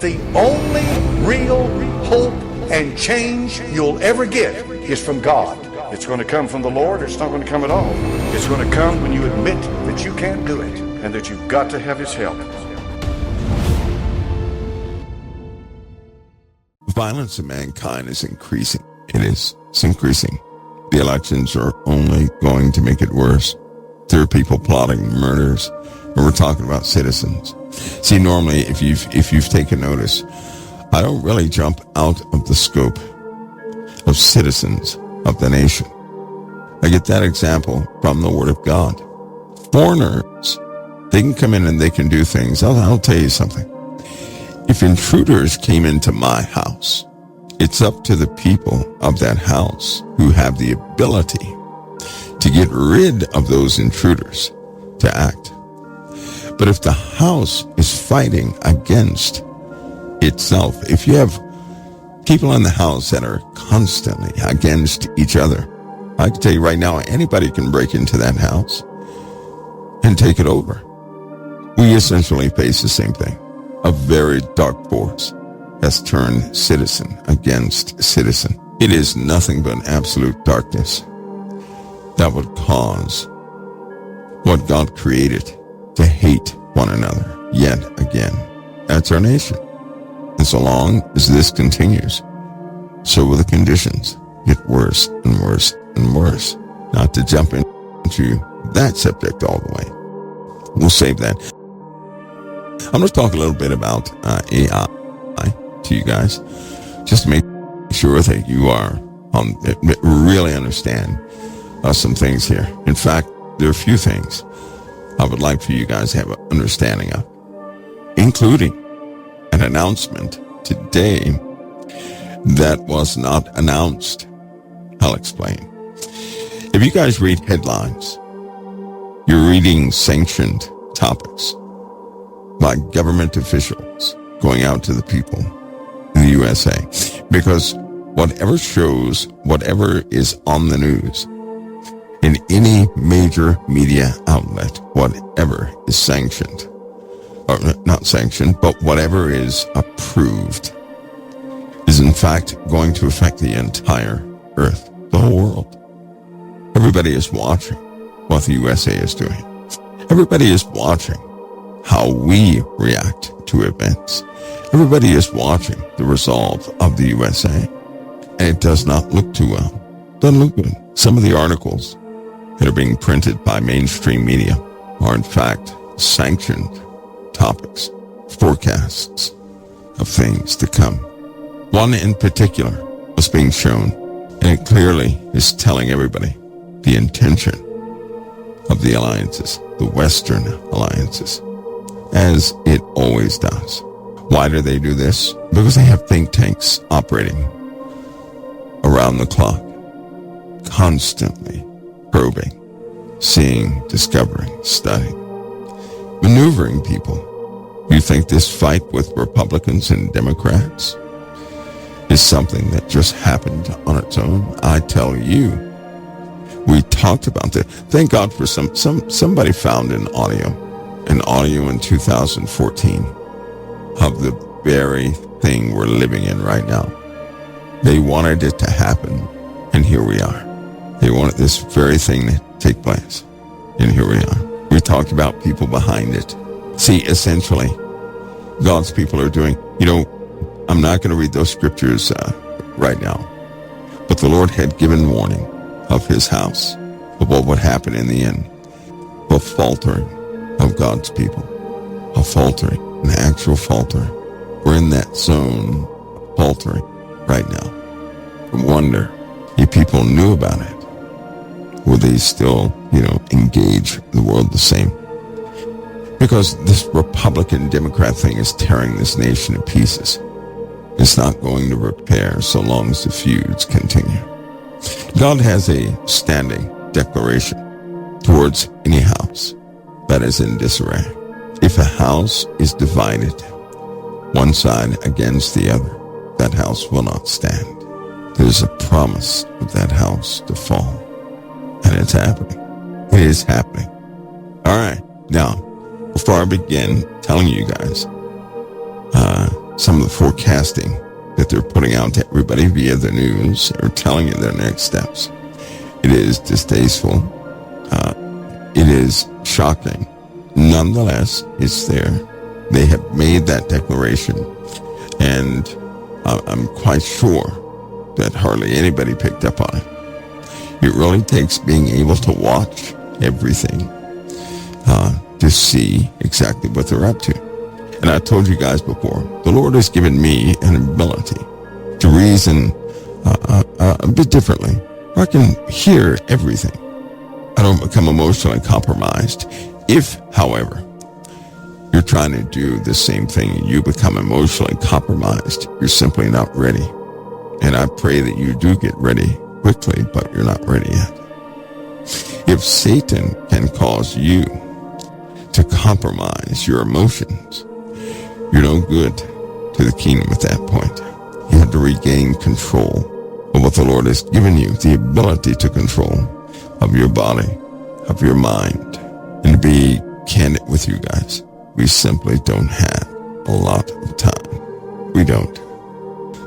The only real hope and change you'll ever get is from God. It's going to come from the Lord, or it's not going to come at all. It's going to come when you admit that you can't do it and that you've got to have His help. Violence in mankind is increasing. It's increasing. The elections are only going to make it worse. There are people plotting murders, and we're talking about citizens. See, normally, if you've taken notice, I don't really jump out of the scope of citizens of the nation. I get that example from the Word of God. Foreigners, they can come in and they can do things. I'll tell you something. If intruders came into my house, it's up to the people of that house who have the ability to get rid of those intruders to act. But if the house is fighting against itself, if you have people in the house that are constantly against each other, I can tell you right now, anybody can break into that house and take it over. We essentially face the same thing. A very dark force has turned citizen against citizen. It is nothing but absolute darkness that would cause what God created to hate one another yet again. That's our nation. And so long as this continues, so will the conditions get worse and worse and worse. Not to jump into that subject all the way. We'll save that. I'm going to talk a little bit about AI to you guys, just to make sure that you are really understand some things here. In fact, there are a few things I would like for you guys to have an understanding of, including an announcement today that was not announced. I'll explain. If you guys read headlines, you're reading sanctioned topics by government officials going out to the people in the USA, because whatever shows, whatever is on the news, in any major media outlet, whatever is sanctioned, or not sanctioned, but whatever is approved, is in fact going to affect the entire earth, the whole world. Everybody is watching what the USA is doing. Everybody is watching how we react to events. Everybody is watching the resolve of the USA. And it does not look too well. Doesn't look good. Some of the articles that are being printed by mainstream media are in fact sanctioned topics, forecasts of things to come. One in particular was being shown, and it clearly is telling everybody the intention of the alliances, the Western alliances, as it always does. Why do they do this? Because they have think tanks operating around the clock, constantly probing, seeing, discovering, studying, maneuvering people. You think this fight with Republicans and Democrats is something that just happened on its own? I tell you, we talked about that. Thank God for somebody found an audio in 2014 of the very thing we're living in right now. They wanted it to happen, and here we are. They wanted this very thing to take place, and here we are. We talked about people behind it. See, essentially, God's people are doing, I'm not going to read those scriptures right now, but the Lord had given warning of his house, of what would happen in the end. A faltering of God's people. A faltering, an actual faltering. We're in that zone of faltering right now. I wonder if people knew about it, will they still, engage the world the same? Because this Republican Democrat thing is tearing this nation to pieces. It's not going to repair so long as the feuds continue. God has a standing declaration towards any house that is in disarray. If a house is divided, one side against the other, that house will not stand. There's a promise of that house to fall. And it's happening. It is happening. All right. Now, before I begin telling you guys some of the forecasting that they're putting out to everybody via the news or telling you their next steps. It is distasteful. It is shocking. Nonetheless, it's there. They have made that declaration, and I'm quite sure that hardly anybody picked up on it. It really takes being able to watch everything to see exactly what they're up to. And I told you guys before, the Lord has given me an ability to reason a bit differently. I can hear everything. I don't become emotionally compromised. If, however, you're trying to do the same thing and you become emotionally compromised, you're simply not ready. And I pray that you do get ready quickly, but you're not ready yet. If Satan can cause you to compromise your emotions, you're no good to the kingdom at that point. You have to regain control of what the Lord has given you, the ability to control of your body, of your mind. And to be candid with you guys, we simply don't have a lot of time. We don't.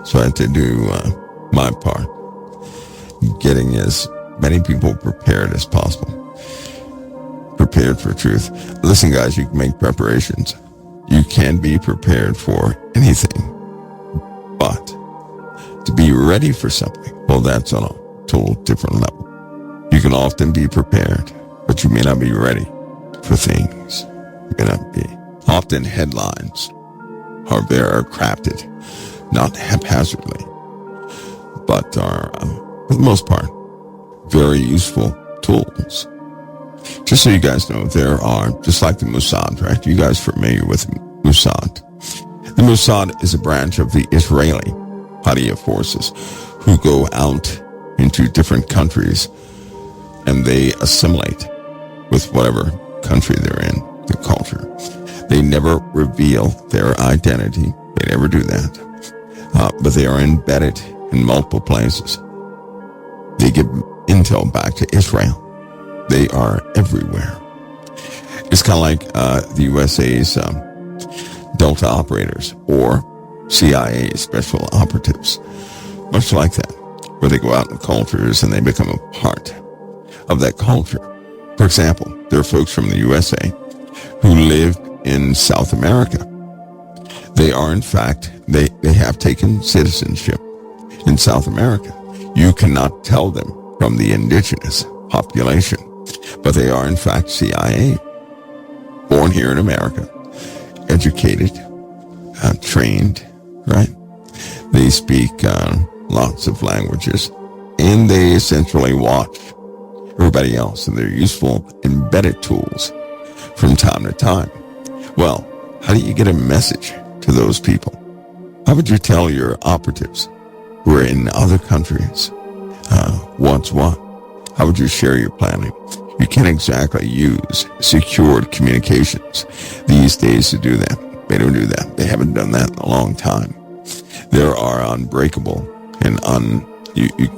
So I had to do my part, getting as many people prepared as possible. Prepared for truth. Listen, guys, you can make preparations. You can be prepared for anything. But to be ready for something, well, that's on a total different level. You can often be prepared, but you may not be ready for things. You may not be. Often headlines are very crafted, not haphazardly, but are, for the most part, very useful tools. Just so you guys know, there are, just like the Mossad, right? You guys are familiar with Mossad. The Mossad is a branch of the Israeli body of forces who go out into different countries and they assimilate with whatever country they're in, the culture. They never reveal their identity. They never do that. But they are embedded in multiple places. They give intel back to Israel. They are everywhere. It's kind of like the USA's Delta operators or CIA special operatives. Much like that, where they go out in cultures and they become a part of that culture. For example, there are folks from the USA who live in South America. They are, in fact, they have taken citizenship in South America. You cannot tell them from the indigenous population, but they are, in fact, CIA, born here in America, educated, trained, right? They speak lots of languages, and they essentially watch everybody else, and they're useful embedded tools from time to time. Well, how do you get a message to those people? How would you tell your operatives who are in other countries what's what? How would you share your planning? You can't exactly use secured communications these days to do that. They don't do that. They haven't done that in a long time. There are unbreakable and you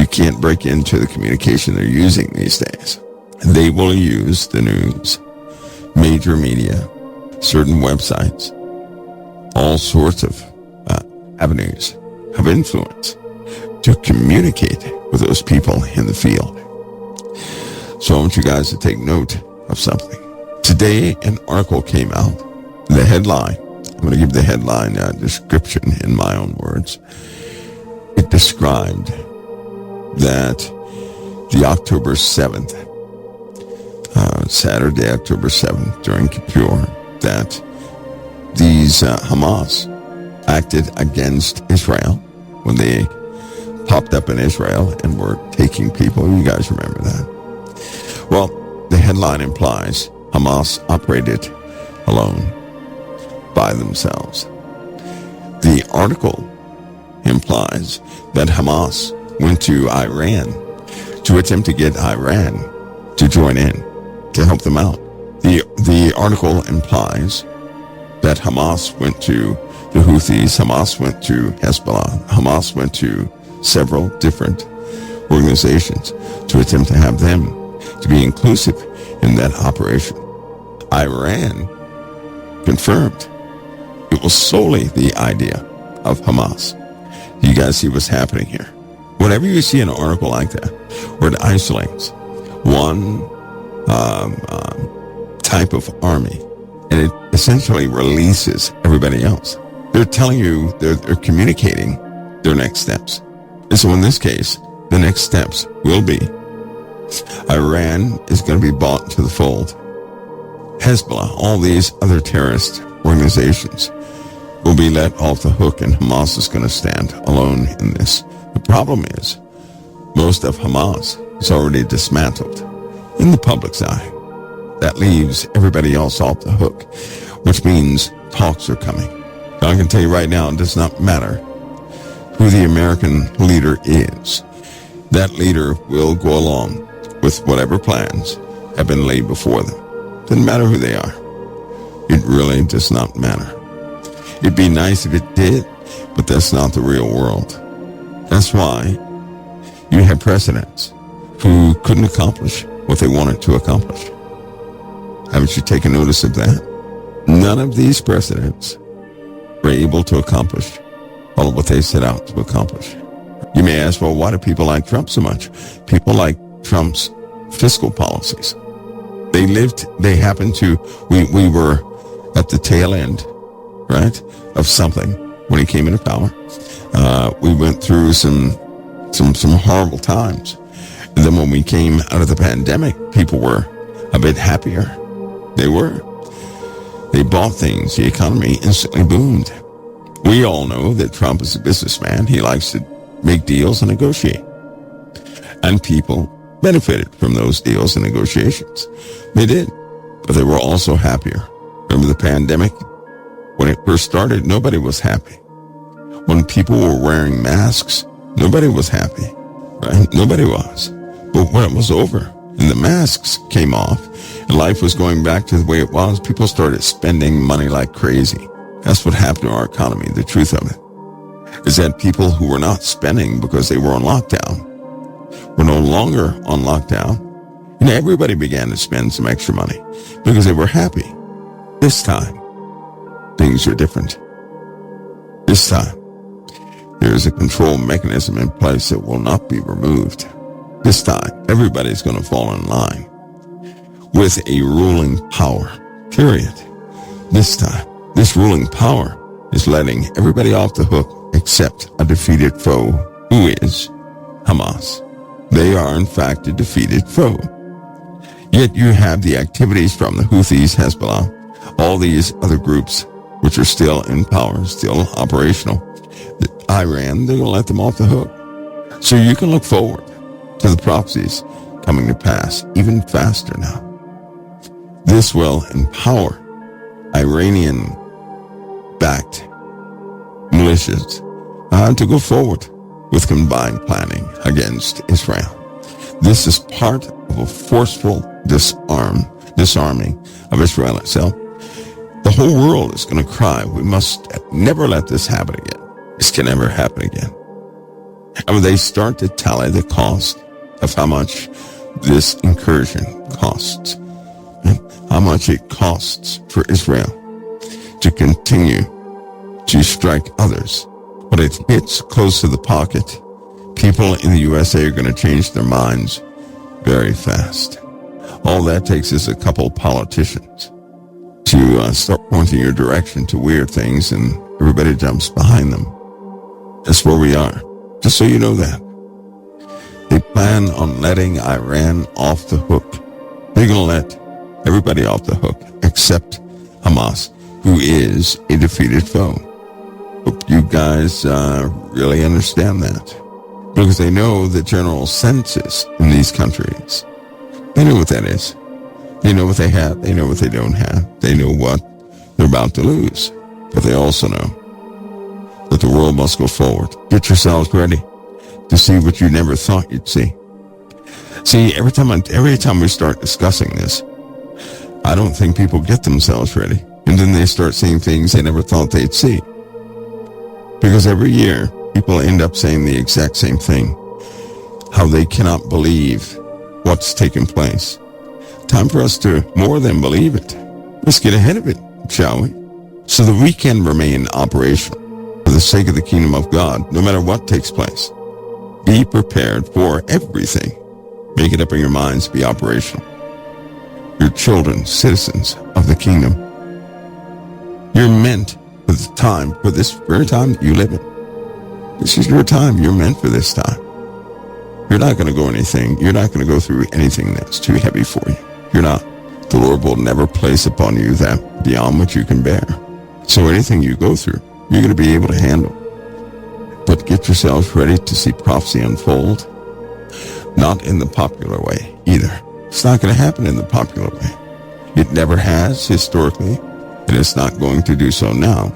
can't break into the communication they're using these days. They will use the news, major media, certain websites, all sorts of avenues of influence to communicate with those people in the field. So I want you guys to take note of something. Today, an article came out. The headline, I'm going to give the headline description in my own words. It described that the October 7th, Saturday, October 7th, during Kippur, that these Hamas acted against Israel when they popped up in Israel and were taking people. You guys remember that? Well, the headline implies Hamas operated alone, by themselves. The article implies that Hamas went to Iran to attempt to get Iran to join in, to help them out. The article implies that Hamas went to the Houthis, Hamas went to Hezbollah, Hamas went to several different organizations to attempt to have them to be inclusive in that operation. Iran confirmed It was solely the idea of Hamas. You guys see what's happening here? Whenever you see an article like that, where it isolates one type of army, and it essentially releases everybody else, they're telling you, they're communicating their next steps. And so in this case, the next steps will be Iran is going to be brought into the fold. Hezbollah, all these other terrorist organizations will be let off the hook, and Hamas is going to stand alone in this. The problem is, most of Hamas is already dismantled in the public's eye. That leaves everybody else off the hook, which means talks are coming. I can tell you right now, it does not matter who the American leader is. That leader will go along with whatever plans have been laid before them. Doesn't matter who they are. It really does not matter. It'd be nice if it did, but that's not the real world. That's why you have presidents who couldn't accomplish what they wanted to accomplish. Haven't you taken notice of that? None of these presidents were able to accomplish all of what they set out to accomplish. You may ask, well, why do people like Trump so much? People like Trump's fiscal policies. We were at the tail end, right, of something when he came into power. We went through some horrible times. And then when we came out of the pandemic, people were a bit happier. They were. They bought things. The economy instantly boomed. We all know that Trump is a businessman. He likes to make deals and negotiate. And people benefited from those deals and negotiations. They did. But they were also happier. Remember the pandemic? When it first started, nobody was happy. When people were wearing masks, nobody was happy. Right? Nobody was. But when it was over and the masks came off and life was going back to the way it was, people started spending money like crazy. That's what happened to our economy. The truth of it is that people who were not spending because they were on lockdown were no longer on lockdown. And everybody began to spend some extra money because they were happy. This time, things are different. This time, there is a control mechanism in place that will not be removed. This time, everybody's going to fall in line with a ruling power, period. This time, this ruling power is letting everybody off the hook except a defeated foe, who is Hamas. They are, in fact, a defeated foe. Yet you have the activities from the Houthis, Hezbollah, all these other groups which are still in power, still operational. Iran, they're going to let them off the hook. So you can look forward to the prophecies coming to pass even faster now. This will empower Iranian-backed militias to go forward with combined planning against Israel. This is part of a forceful disarming of Israel itself. The whole world is going to cry, we must never let this happen again. This can never happen again. And when they start to tally the cost of how much this incursion costs, and how much it costs for Israel to continue to strike others, when it hits close to the pocket, people in the USA are going to change their minds very fast. All that takes is a couple politicians to start pointing your direction to weird things, and everybody jumps behind them. That's where we are. Just so you know that. They plan on letting Iran off the hook. They're going to let everybody off the hook except Hamas, who is a defeated foe. Hope you guys really understand that. Because they know the general census in these countries. They know what that is. They know what they have. They know what they don't have. They know what they're about to lose. But they also know that the world must go forward. Get yourselves ready to see what you never thought you'd see. See, every time we start discussing this, I don't think people get themselves ready. And then they start seeing things they never thought they'd see. Because every year, people end up saying the exact same thing. How they cannot believe what's taken place. Time for us to more than believe it. Let's get ahead of it, shall we? so that we can remain operational for the sake of the kingdom of God, no matter what takes place. Be prepared for everything. Make it up in your minds to be operational. Your children, citizens of the kingdom. You're meant for the time, for this very time that you live in. This is your time. You're meant for this time. You're not going to go through anything that's too heavy for you. You're not. The Lord will never place upon you that beyond what you can bear. So anything you go through, you're going to be able to handle. But get yourselves ready to see prophecy unfold. Not in the popular way either. It's not going to happen in the popular way. It never has historically, and it's not going to do so now.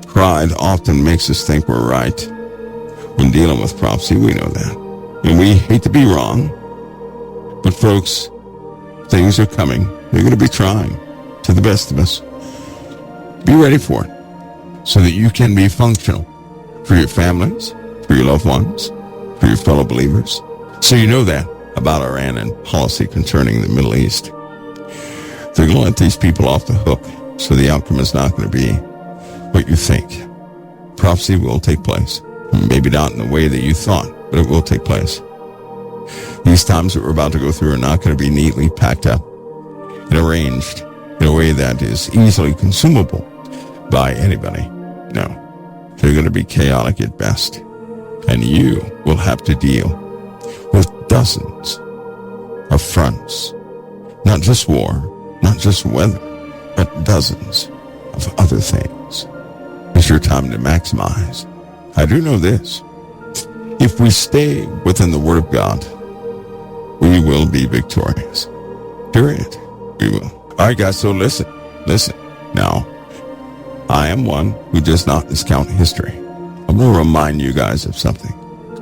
Pride often makes us think we're right. When dealing with prophecy, we know that. And we hate to be wrong. But folks, things are coming. They're going to be trying to the best of us. Be ready for it so that you can be functional for your families, for your loved ones, for your fellow believers. So you know that about Iran and policy concerning the Middle East. They're going to let these people off the hook, so the outcome is not going to be what you think. Prophecy will take place. Maybe not in the way that you thought, but it will take place. These times that we're about to go through are not going to be neatly packed up and arranged in a way that is easily consumable by anybody. No, they're going to be chaotic at best. And you will have to deal with dozens of fronts. Not just war, not just weather, but dozens of other things. It's your time to maximize. I do know this. If we stay within the Word of God, we will be victorious. Period. We will. All right, guys, so listen. Now, I am one who does not discount history. I'm going to remind you guys of something.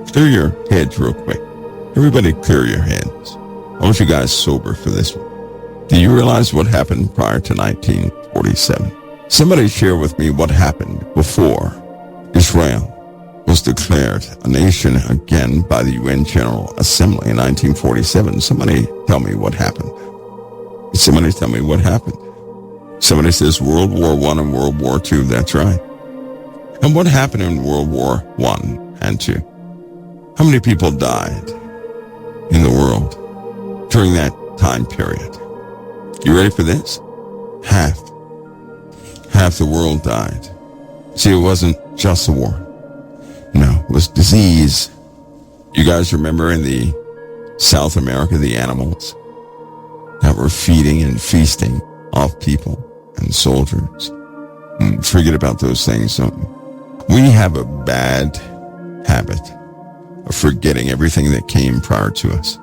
Clear your heads real quick. Everybody clear your heads. I want you guys sober for this one. Do you realize what happened prior to 1947? Somebody share with me what happened before Israel was declared a nation again by the UN General Assembly in 1947. Somebody tell me what happened. Somebody tell me what happened. Somebody says World War I and World War II. That's right. And what happened in World War I and II? How many people died in the world during that time period? You ready for this? Half the world died. See, it wasn't just a war. No, it was disease. You guys remember in the South America, the animals that were feeding and feasting off people and soldiers? Forget about those things. We have a bad habit of forgetting everything that came prior to us.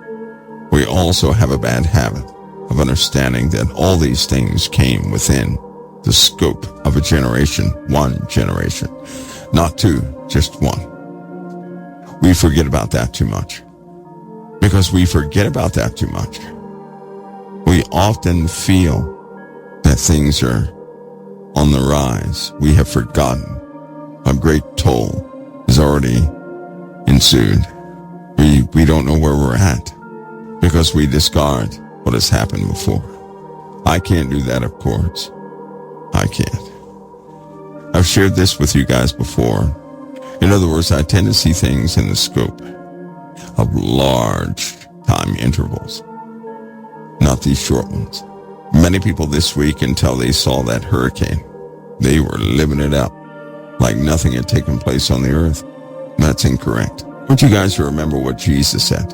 We also have a bad habit of understanding that all these things came within the scope of a generation, one generation, not two, just one. We forget about that too much. Because we forget about that too much, we often feel that things are on the rise. We have forgotten a great toll has already ensued. We don't know where we're at because we discard what has happened before. I can't do that, of course. I can't. I've shared this with you guys before. In other words, I tend to see things in the scope of large time intervals, not these short ones. Many people this week, until they saw that hurricane, they were living it up like nothing had taken place on the earth. That's incorrect. I want you guys to remember what Jesus said.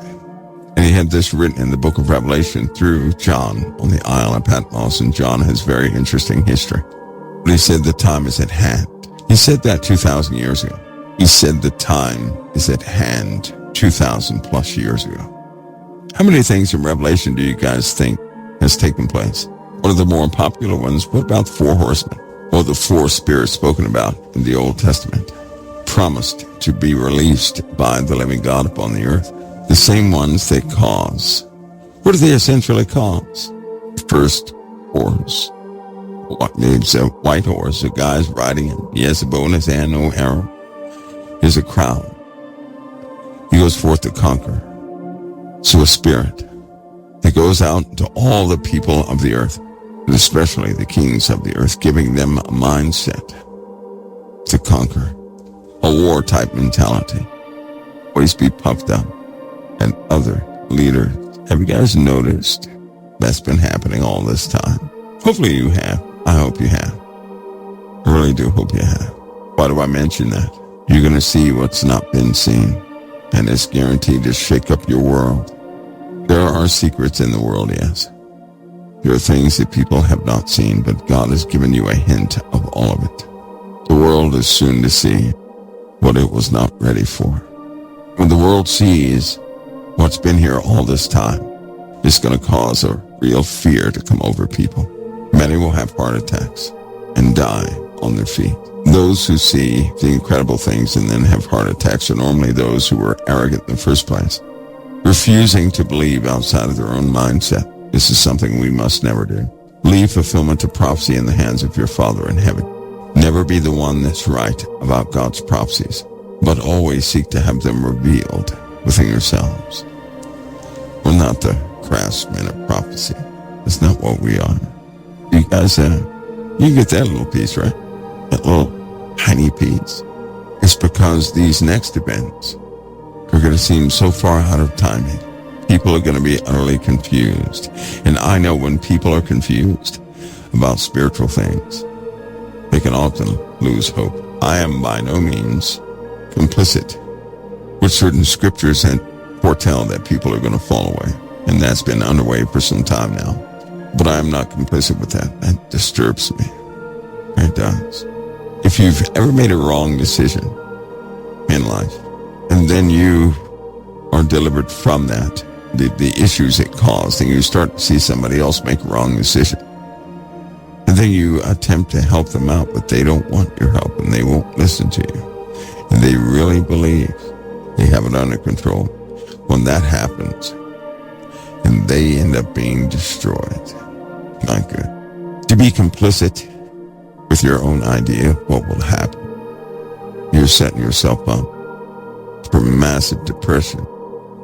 And he had this written in the book of Revelation through John on the Isle of Patmos, and John has very interesting history. But he said the time is at hand. He said that 2,000 years ago. He said the time is at hand 2,000 plus years ago. How many things in Revelation do you guys think has taken place? One of the more popular ones, what about the 4 horsemen? Or the 4 spirits spoken about in the Old Testament, promised to be released by the living God upon the earth. The same ones that cause. What do they essentially cause? First horse. It's a white horse. A guy's riding him. He has a bow in his hand, no arrow. Here's a crown. He goes forth to conquer. So a spirit that goes out to all the people of the earth. and especially the kings of the earth, giving them a mindset to conquer, a war-type mentality, always be puffed up, and other leaders. Have you guys noticed that's been happening all this time? Hopefully you have. I hope you have. I really do hope you have. Why do I mention that? You're going to see what's not been seen, and it's guaranteed to shake up your world. There are secrets in the world, yes. There are things that people have not seen, but God has given you a hint of all of it. The world is soon to see what it was not ready for. When the world sees what's been here all this time, it's going to cause a real fear to come over people. Many will have heart attacks and die on their feet. Those who see the incredible things and then have heart attacks are normally those who were arrogant in the first place, refusing to believe outside of their own mindset. This is something we must never do. Leave fulfillment of prophecy in the hands of your Father in heaven. Never be the one that's right about God's prophecies, but always seek to have them revealed within yourselves. We're not the craftsmen of prophecy. That's not what we are. You guys, you get that little piece, right? That little tiny piece. It's because these next events are going to seem so far out of timing. People are going to be utterly confused. And I know when people are confused about spiritual things, they can often lose hope. I am by no means complicit with certain scriptures that foretell that people are going to fall away. And that's been underway for some time now. But I am not complicit with that. That disturbs me. It does. If you've ever made a wrong decision in life, and then you are delivered from that, the issues it caused, and you start to see somebody else make a wrong decision, and then you attempt to help them out, but they don't want your help, and they won't listen to you, and they really believe they have it under control. When that happens, and they end up being destroyed, not good. To be complicit with your own idea of what will happen, you're setting yourself up for massive depression.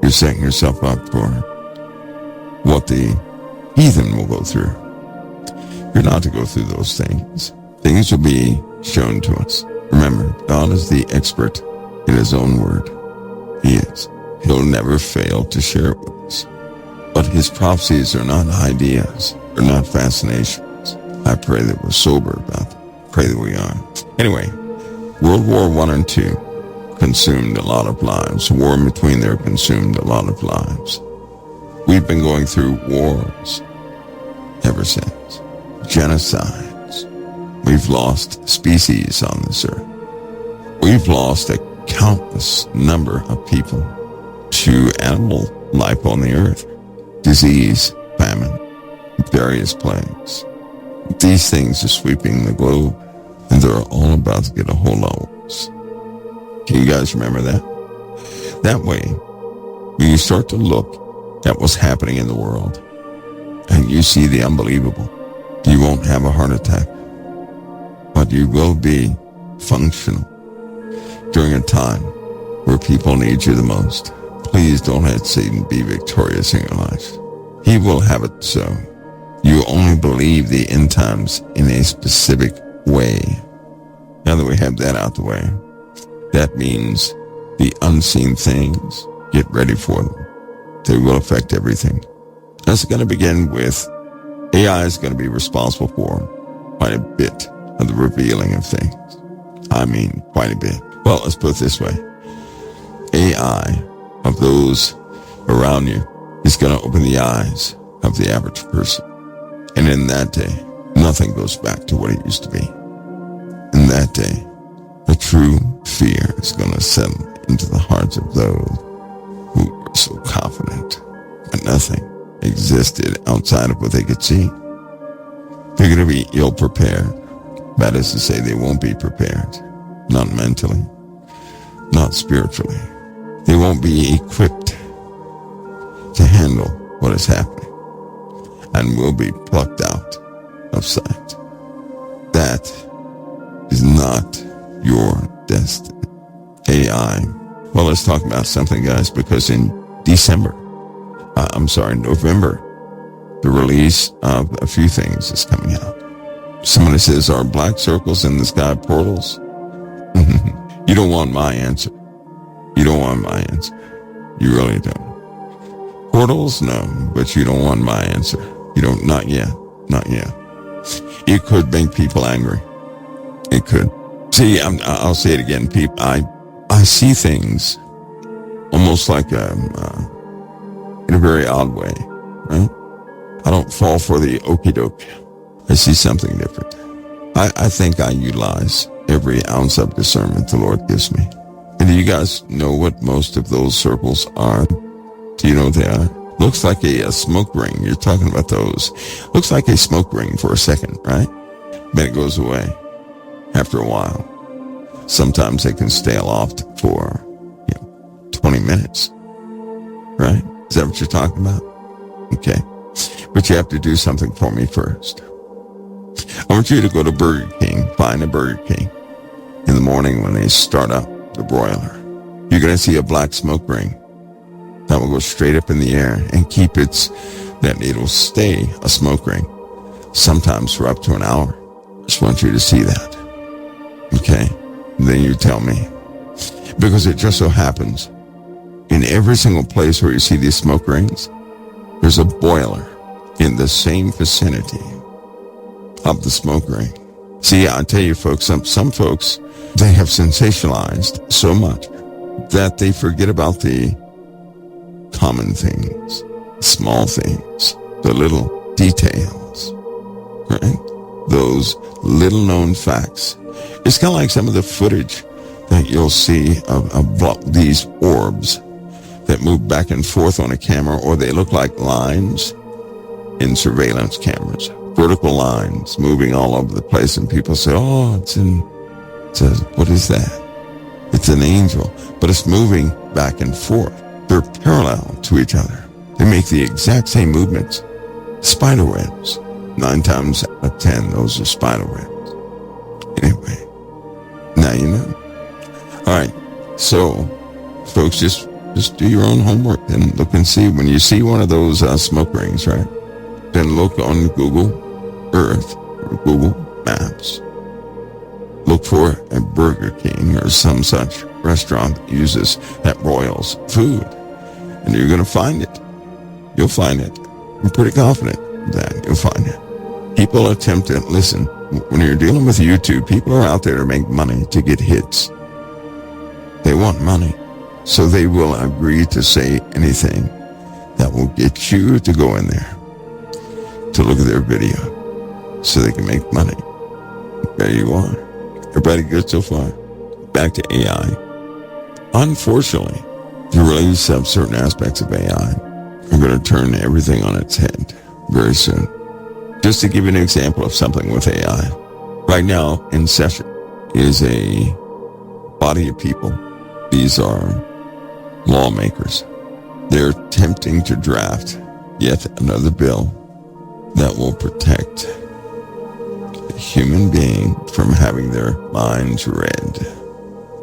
You're setting yourself up for what the heathen will go through. You're not to go through those things. Things will be shown to us. Remember, God is the expert in his own word. He is. He'll never fail to share it with us. But his prophecies are not ideas. They're not fascinations. I pray that we're sober about them. Pray that we are. Anyway, World War I and II consumed a lot of lives. War in between there consumed a lot of lives. We've been going through wars ever since. Genocides. We've lost species on this earth. We've lost a countless number of people to animal life on the earth. Disease, famine, various plagues. These things are sweeping the globe, and they're all about to get a hold of us. Can you guys remember that? That way, when you start to look at what's happening in the world, and you see the unbelievable, you won't have a heart attack, but you will be functional during a time where people need you the most. Please don't let Satan be victorious in your life. He will have it so. You only believe the end times in a specific way. Now that we have that out the way, that means the unseen things, get ready for them. They will affect everything. That's going to begin with AI is going to be responsible for quite a bit of the revealing of things. I mean, quite a bit. Well, let's put it this way. AI of those around you is going to open the eyes of the average person. And in that day, nothing goes back to what it used to be. In that day, a true fear is going to settle into the hearts of those who were so confident that nothing existed outside of what they could see. They're going to be ill-prepared. That is to say, they won't be prepared. Not mentally, not spiritually. They won't be equipped to handle what is happening and will be plucked out of sight. That is not your destiny. AI. Well, let's talk about something, guys, because in November the release of a few things is coming out. Somebody says, are black circles in the sky portals? You don't want my answer. You don't want my answer. You really don't. Portals? No, but you don't want my answer. You don't, not yet. Not yet. It could make people angry. It could. See, I'll say it again, people. I see things almost like in a very odd way, right? I don't fall for the okie doke. I see something different. I think I utilize every ounce of discernment the Lord gives me. And do you guys know what most of those circles are? Do you know what they are? Looks like a smoke ring. You're talking about those. Looks like a smoke ring for a second, right? Then it goes away after a while. Sometimes they can stay aloft for 20 minutes, right? Is that what you're talking about? Okay. But you have to do something for me first. I want you to go to Burger King, find a Burger King in the morning when they start up the broiler. You're going to see a black smoke ring that will go straight up in the air and that it'll stay a smoke ring, sometimes for up to an hour. Just want you to see that. Okay? And then you tell me. Because it just so happens, in every single place where you see these smoke rings, there's a boiler in the same vicinity of the smoke ring. See, I tell you folks, some folks, they have sensationalized so much that they forget about the common things, small things, the little details, right? Those little known facts. It's kind of like some of the footage that you'll see of these orbs that move back and forth on a camera, or they look like lines in surveillance cameras, vertical lines moving all over the place, and people say, oh, what is that? It's an angel, but it's moving back and forth. They're parallel to each other. They make the exact same movements. Spider webs. 9 times out of 10, those are spider webs. Anyway, now you know. All right, so folks, just do your own homework and look and see. When you see one of those smoke rings, right, then look on Google Earth or Google Maps. Look for a Burger King or some such restaurant that broils food, and you're going to find it. You'll find it. I'm pretty confident that you'll find it. People attempt to listen. When you're dealing with YouTube, people are out there to make money, to get hits. They want money, so they will agree to say anything that will get you to go in there to look at their video so they can make money. There you are. Everybody good so far? Back to AI. Unfortunately, the release of certain aspects of AI are going to turn everything on its head very soon. Just to give you an example of something with AI, right now in session is a body of people. These are lawmakers. They're attempting to draft yet another bill that will protect a human being from having their minds read.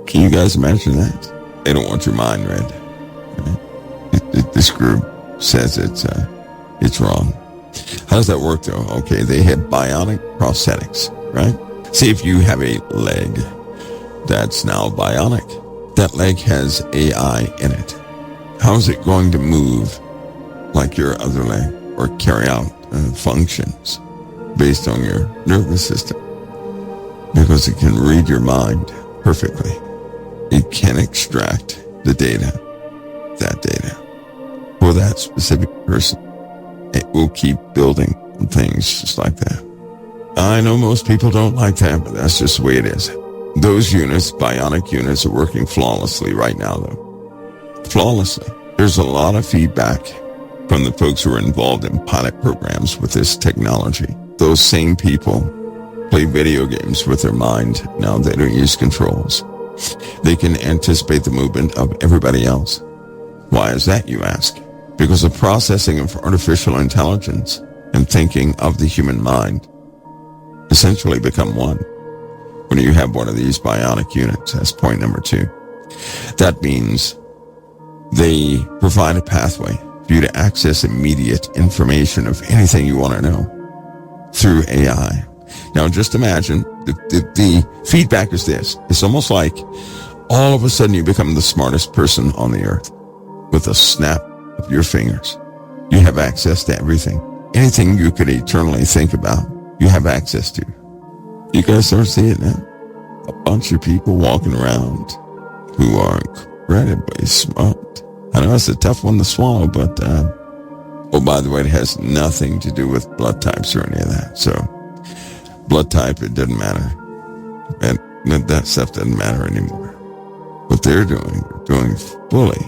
Can you guys imagine that? They don't want your mind read. Right? This group says it's wrong. How does that work though? Okay, they have bionic prosthetics, right? See, if you have a leg that's now bionic, that leg has AI in it. How is it going to move like your other leg or carry out functions based on your nervous system? Because it can read your mind perfectly. It can extract the data, that data, for that specific person. It will keep building things just like that. I know most people don't like that, but that's just the way it is. Those units, bionic units, are working flawlessly right now, though. Flawlessly. There's a lot of feedback from the folks who are involved in pilot programs with this technology. Those same people play video games with their mind. Now they don't use controls. They can anticipate the movement of everybody else. Why is that, you ask? Because the processing of artificial intelligence and thinking of the human mind essentially become one when you have one of these bionic units. That's point number 2. That means they provide a pathway for you to access immediate information of anything you want to know through AI. Now, just imagine the feedback is this. It's almost like all of a sudden you become the smartest person on the earth. With a snap of your fingers, you have access to everything. Anything you could eternally think about, you have access to. You guys start seeing it now. A bunch of people walking around who are incredibly smart. I know it's a tough one to swallow, but, oh, by the way, it has nothing to do with blood types or any of that. So, blood type, it doesn't matter. And that stuff doesn't matter anymore. What they're doing fully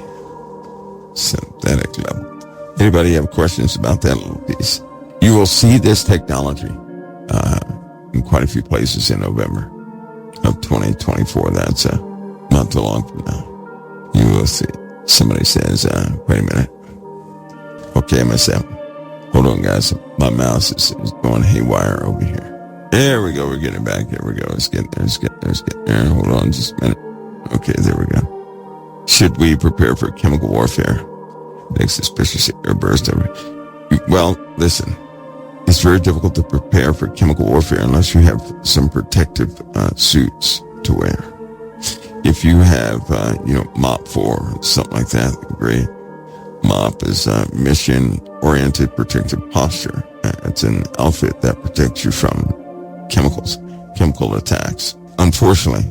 synthetic level. Anybody have questions about that little piece? You will see this technology in quite a few places in November of 2024. That's not too long from now. You will see. Somebody says, wait a minute. Okay, I missed that one. Hold on, guys. My mouse is going haywire over here. There we go. We're getting it back. There we go. It's getting there. Hold on just a minute. Okay, there we go. Should we prepare for chemical warfare? Next suspicious airburst. Well, listen. It's very difficult to prepare for chemical warfare unless you have some protective suits to wear. If you have, MOP 4, something like that, great. MOP is mission-oriented protective posture. It's an outfit that protects you from chemical attacks. Unfortunately,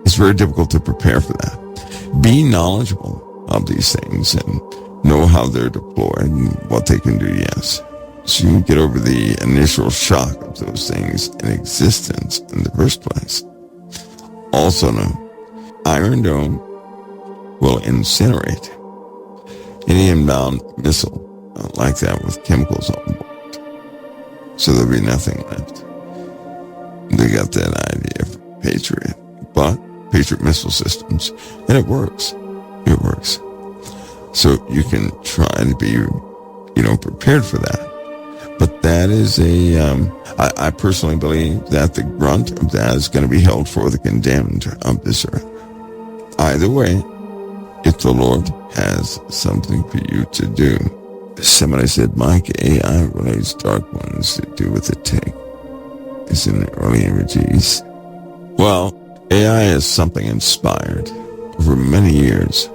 it's very difficult to prepare for that. Be knowledgeable of these things and know how they're deployed and what they can do, yes. So you can get over the initial shock of those things in existence in the first place. Also know, Iron Dome will incinerate any inbound missile like that with chemicals on board. So there'll be nothing left. They got that idea for Patriot. But Patriot missile systems, and it works. It works. So you can try to be, prepared for that. But that is I personally believe that the brunt of that is going to be held for the condemned of this earth. Either way, if the Lord has something for you to do. Somebody said, Mike, AI relates dark ones to do with the tech. It's in the early images. Well, AI is something inspired over many years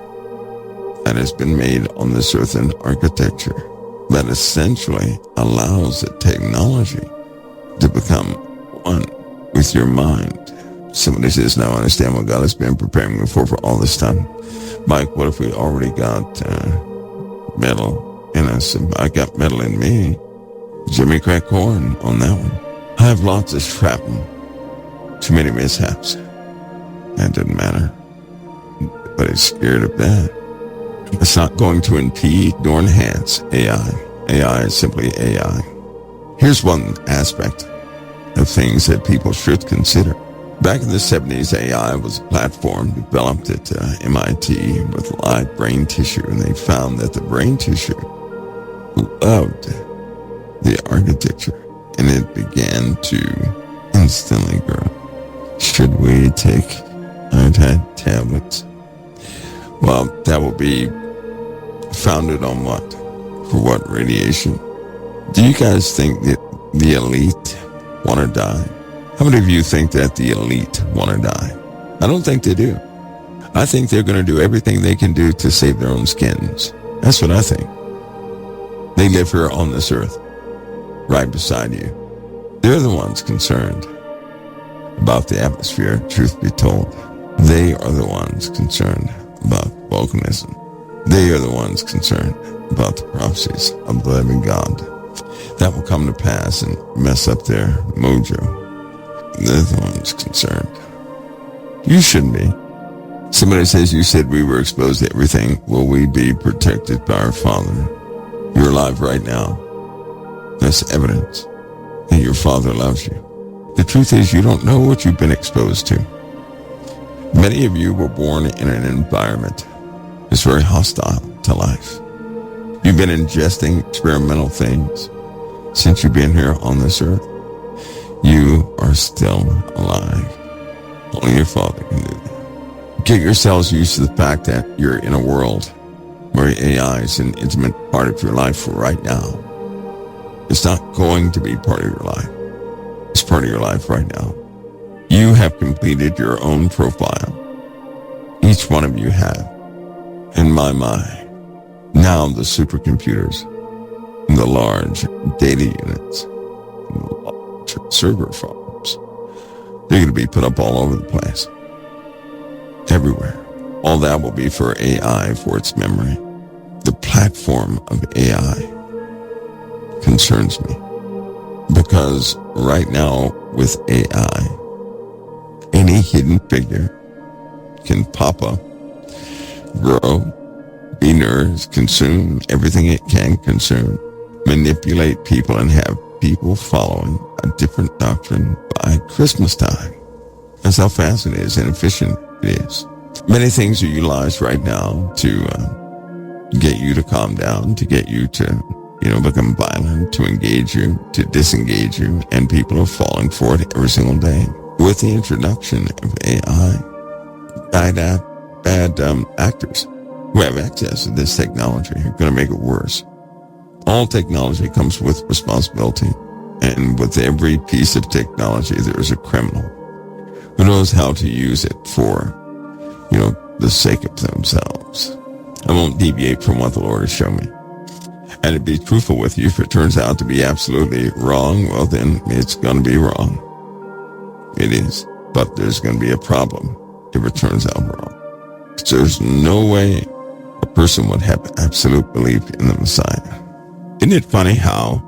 that has been made on this earth in architecture that essentially allows the technology to become one with your mind. Somebody says, now I understand what God has been preparing me for all this time. Mike, what if we already got metal in us? I got metal in me. Jimmy cracked corn on that one. I have lots of shrapnel. Too many mishaps. That doesn't matter. But he's scared of that. It's not going to impede nor enhance AI. AI is simply AI. Here's one aspect of things that people should consider. Back in the 70s, AI was a platform developed at MIT with live brain tissue, and they found that the brain tissue loved the architecture, and it began to instantly grow. Should we take iPad tablets? Well, that will be founded on what? For what radiation? Do you guys think that the elite want to die? How many of you think that the elite want to die? I don't think they do. I think they're going to do everything they can do to save their own skins. That's what I think. They live here on this earth, right beside you. They're the ones concerned about the atmosphere, truth be told. They are the ones concerned about volcanism. They are the ones concerned about the prophecies of the living God that will come to pass and mess up their mojo. They're the ones concerned. You shouldn't be. Somebody says, you said we were exposed to everything. Will we be protected by our Father? You're alive right now. That's evidence that your Father loves you. The truth is, you don't know what you've been exposed to. Many of you were born in an environment that's very hostile to life. You've been ingesting experimental things since you've been here on this earth. You are still alive. Only your Father can do that. Get yourselves used to the fact that you're in a world where AI is an intimate part of your life right now. It's not going to be part of your life. It's part of your life right now. You have completed your own profile. Each one of you have. In my mind, now the supercomputers, the large data units, the large server farms, they're going to be put up all over the place. Everywhere. All that will be for AI, for its memory. The platform of AI concerns me. Because right now, with AI, any hidden figure can pop up, grow, be nourished, consume everything it can consume, manipulate people, and have people following a different doctrine by Christmas time. That's how fast it is and efficient it is. Many things are utilized right now to get you to calm down, to get you to, become violent, to engage you, to disengage you, and people are falling for it every single day. With the introduction of AI, bad actors who have access to this technology are going to make it worse. All technology comes with responsibility, and with every piece of technology, there is a criminal who knows how to use it for, the sake of themselves. I won't deviate from what the Lord has shown me. And to be truthful with you, if it turns out to be absolutely wrong, well, then it's going to be wrong. It is. But there's going to be a problem if it turns out wrong. There's no way a person would have absolute belief in the Messiah. Isn't it funny how,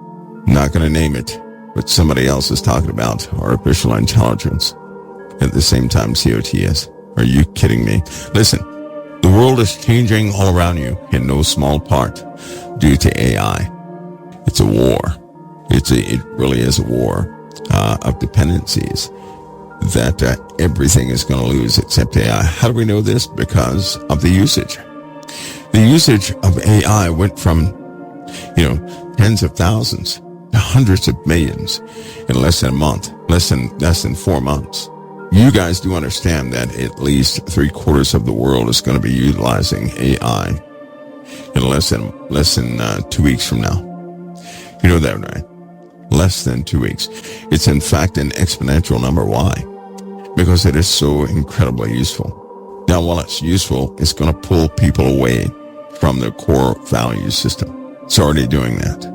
I'm not going to name it, but somebody else is talking about artificial intelligence at the same time COT is? Are you kidding me? Listen, the world is changing all around you in no small part due to AI. It's a war. It really is a war of dependencies that everything is going to lose except AI. How do we know this? Because of the usage. The usage of AI went from, tens of thousands to hundreds of millions in less than a month, less than 4 months. You guys do understand that at least 3/4 of the world is going to be utilizing AI in less than 2 weeks from now. You know that, right? Less than 2 weeks. It's in fact an exponential number. Why? Because it is so incredibly useful. Now, while it's useful, it's going to pull people away from their core value system. It's already doing that.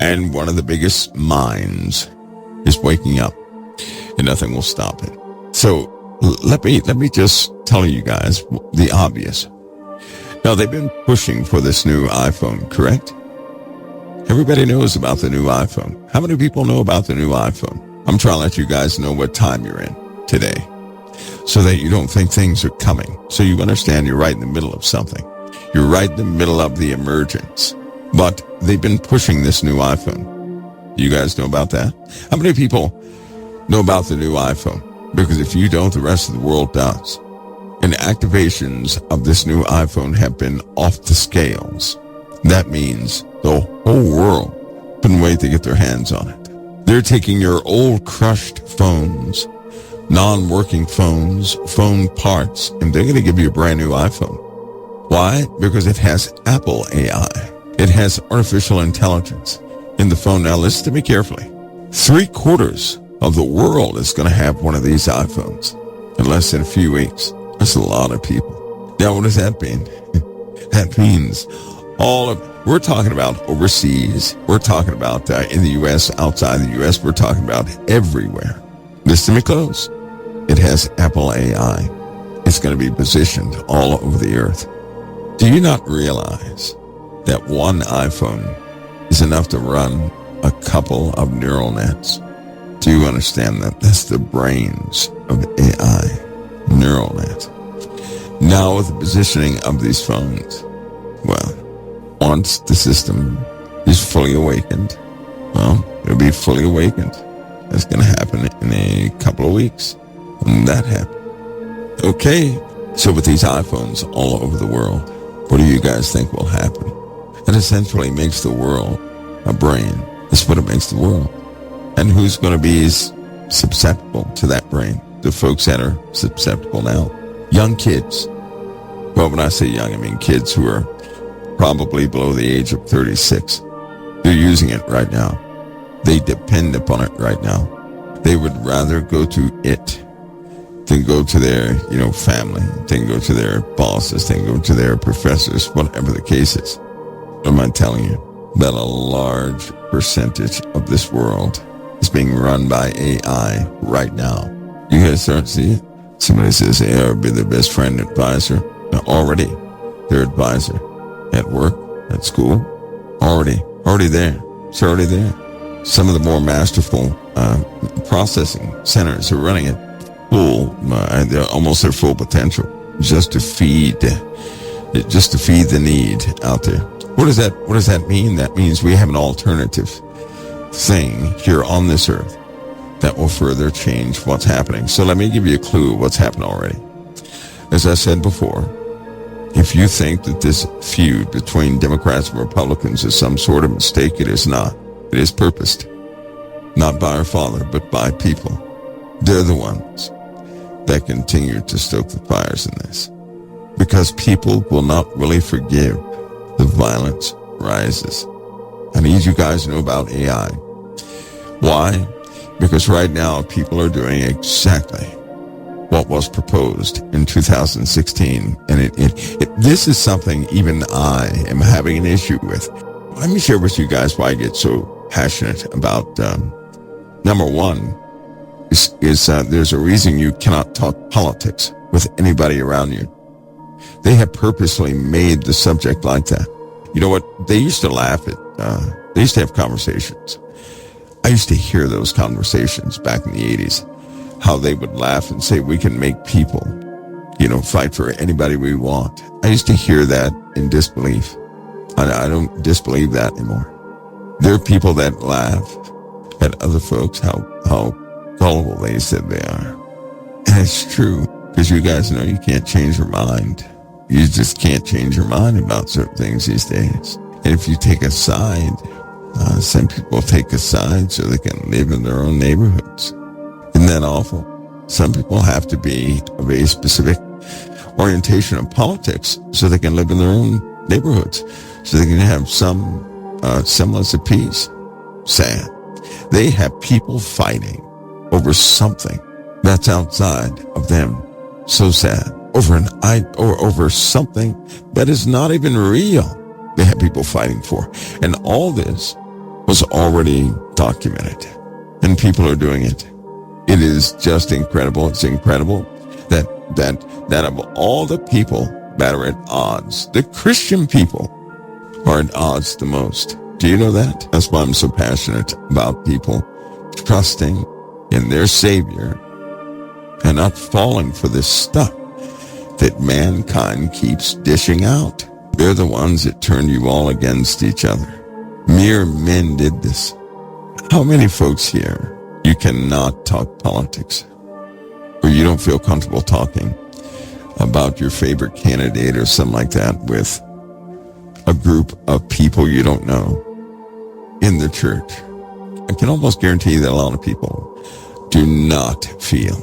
And one of the biggest minds is waking up, and nothing will stop it. So let me just tell you guys the obvious. Now, they've been pushing for this new iPhone, correct? Everybody knows about the new iPhone. How many people know about the new iPhone? I'm trying to let you guys know what time you're in today so that you don't think things are coming. So you understand you're right in the middle of something. You're right in the middle of the emergence. But they've been pushing this new iPhone. You guys know about that? How many people know about the new iPhone? Because if you don't, the rest of the world does. And activations of this new iPhone have been off the scales. That means the whole world couldn't wait to get their hands on it. They're taking your old crushed phones, non-working phones, phone parts, and they're going to give you a brand new iPhone. Why? Because it has Apple AI. It has artificial intelligence in the phone. Now listen to me carefully. 3/4 of the world is going to have one of these iPhones in less than a few weeks. That's a lot of people. Now, what does that mean? That means we're talking about overseas. We're talking about in the U.S., outside the U.S. We're talking about everywhere. Listen to me close. It has Apple AI. It's going to be positioned all over the earth. Do you not realize that one iPhone is enough to run a couple of neural nets? Do you understand that? That's the brains of AI, neural net. Now with the positioning of these phones, well, once the system is fully awakened, well, it'll be fully awakened. That's going to happen in a couple of weeks. When that happens. Okay, so with these iPhones all over the world, what do you guys think will happen? It essentially makes the world a brain. That's what it makes the world. And who's going to be susceptible to that brain? The folks that are susceptible now. Young kids. Well, when I say young, I mean kids who are probably below the age of 36. They're using it right now. They depend upon it right now. They would rather go to it than go to their, family, than go to their bosses, than go to their professors, whatever the case is. Am I telling you that a large percentage of this world is being run by AI right now? You guys start to see it? Somebody says AI would be their best friend and advisor. Already, their advisor at work, at school, already there. It's already there. Some of the more masterful processing centers are running it full, they're almost their full potential, just to feed the need out there. What does that mean? That means we have an alternative thing here on this earth that will further change what's happening. So let me give you a clue of what's happened already. As I said before, if you think that this feud between Democrats and Republicans is some sort of mistake, it is not. It is purposed. Not by our Father, but by people. They're the ones that continue to stoke the fires in this. Because people will not really forgive. The violence rises. I need you guys to know about AI. Why? Because right now people are doing exactly what was proposed in 2016. And this is something even I am having an issue with. Let me share with you guys why I get so passionate about, number one, is there's a reason you cannot talk politics with anybody around you. They have purposely made the subject like that. You know what? They used to laugh at, they used to have conversations. I used to hear those conversations back in the 80s, how they would laugh and say, we can make people, fight for anybody we want. I used to hear that in disbelief. I don't disbelieve that anymore. There are people that laugh at other folks, how gullible they said they are. And it's true, because you guys know you can't change your mind. You just can't change your mind about certain things these days. And if you take a side, some people take a side so they can live in their own neighborhoods. Isn't that awful? Some people have to be of a specific orientation of politics so they can live in their own neighborhoods, so they can have some semblance of peace. Sad. They have people fighting over something that's outside of them. So sad. Over something that is not even real. They have people fighting for. And all this was already documented. And people are doing it. It is just incredible. It's incredible that of all the people that are at odds, the Christian people are at odds the most. Do you know that? That's why I'm so passionate about people trusting in their Savior and not falling for this stuff that mankind keeps dishing out. They're the ones that turn you all against each other. Mere men did this. How many folks here, you cannot talk politics, or you don't feel comfortable talking about your favorite candidate or something like that with a group of people you don't know in the church? I can almost guarantee that a lot of people do not feel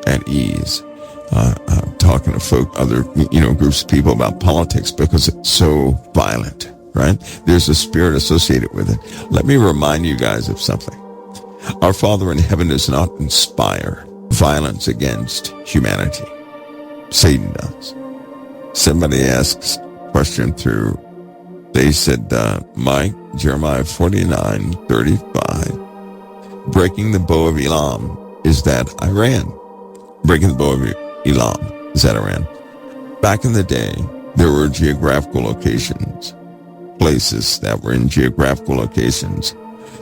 at ease talking to other groups of people about politics because it's so violent, right? There's a spirit associated with it. Let me remind you guys of something. Our Father in heaven does not inspire violence against humanity. Satan does. Somebody asks a question through. They said, Mike, Jeremiah 49:35, breaking the bow of Elam, is that Iran? Breaking the bow of Elam, is that Iran? Back in the day, there were geographical locations, places that were in geographical locations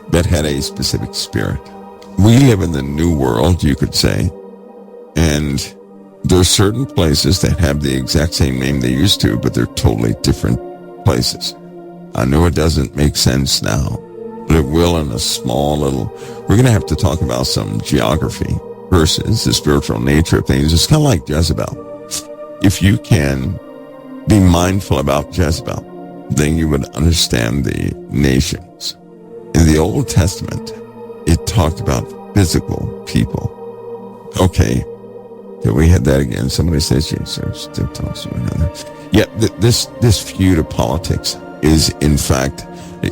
that had a specific spirit. We live in the new world, you could say, and there are certain places that have the exact same name they used to, but they're totally different places. I know it doesn't make sense now, but it will in a small little. We're going to have to talk about some geography versus the spiritual nature of things. It's kind of like Jezebel. If you can be mindful about Jezebel, then you would understand the nations. In the Old Testament, it talked about physical people. Okay, Okay, we had that again. Somebody says, yes, sir, still talks to another. Yeah, this feud of politics is, in fact,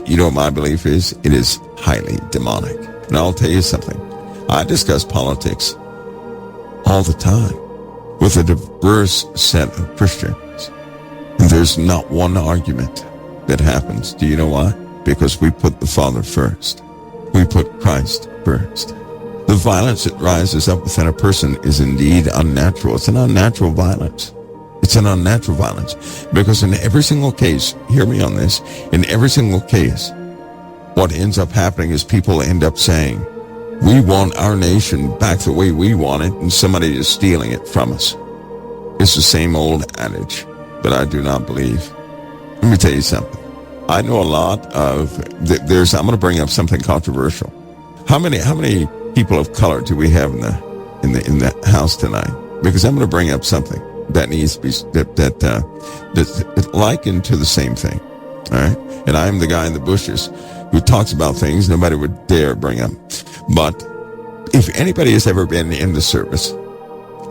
you know what my belief is? It is highly demonic. And I'll tell you something. I discuss politics all the time with a diverse set of Christians. And there's not one argument that happens. Do you know why? Because we put the Father first. We put Christ first. The violence that rises up within a person is indeed unnatural. It's an unnatural violence. It's an unnatural violence. Because in every single case, hear me on this, in every single case, what ends up happening is people end up saying, we want our nation back the way we want it, and somebody is stealing it from us. It's the same old adage, but I do not believe. Let me tell you something. I know a lot of, I'm going to bring up something controversial. How many people of color do we have in the house tonight? Because I'm going to bring up something that needs to be that's likened to the same thing. All right, and I am the guy in the bushes who talks about things nobody would dare bring up. But if anybody has ever been in the service,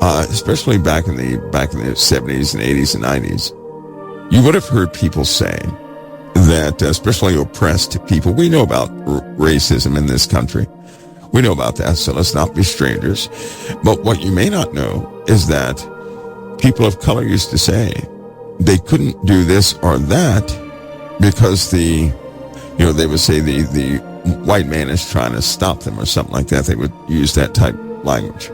especially back in the 70s and 80s and 90s, you would have heard people say that, especially oppressed people, we know about racism in this country. We know about that, so let's not be strangers. But what you may not know is that people of color used to say they couldn't do this or that because they would say the white man is trying to stop them or something like that. They would use that type of language.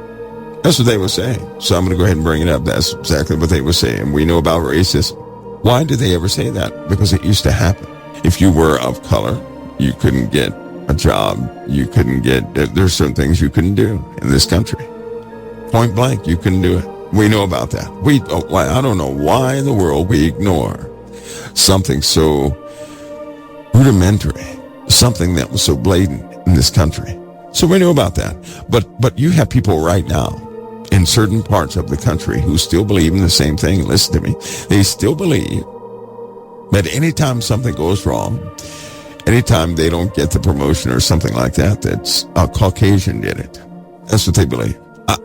That's what they would say. So I'm going to go ahead and bring it up. That's exactly what they would say. And we know about racism. Why did they ever say that? Because it used to happen. If you were of color, you couldn't get a job. You couldn't get, there's certain things you couldn't do in this country. Point blank, you couldn't do it. We know about that. I don't know why in the world we ignore something so rudimentary, something that was so blatant in this country. So we know about that. But you have people right now in certain parts of the country who still believe in the same thing. Listen to me. They still believe that anytime something goes wrong, anytime they don't get the promotion or something like that, that's a Caucasian did it. That's what they believe.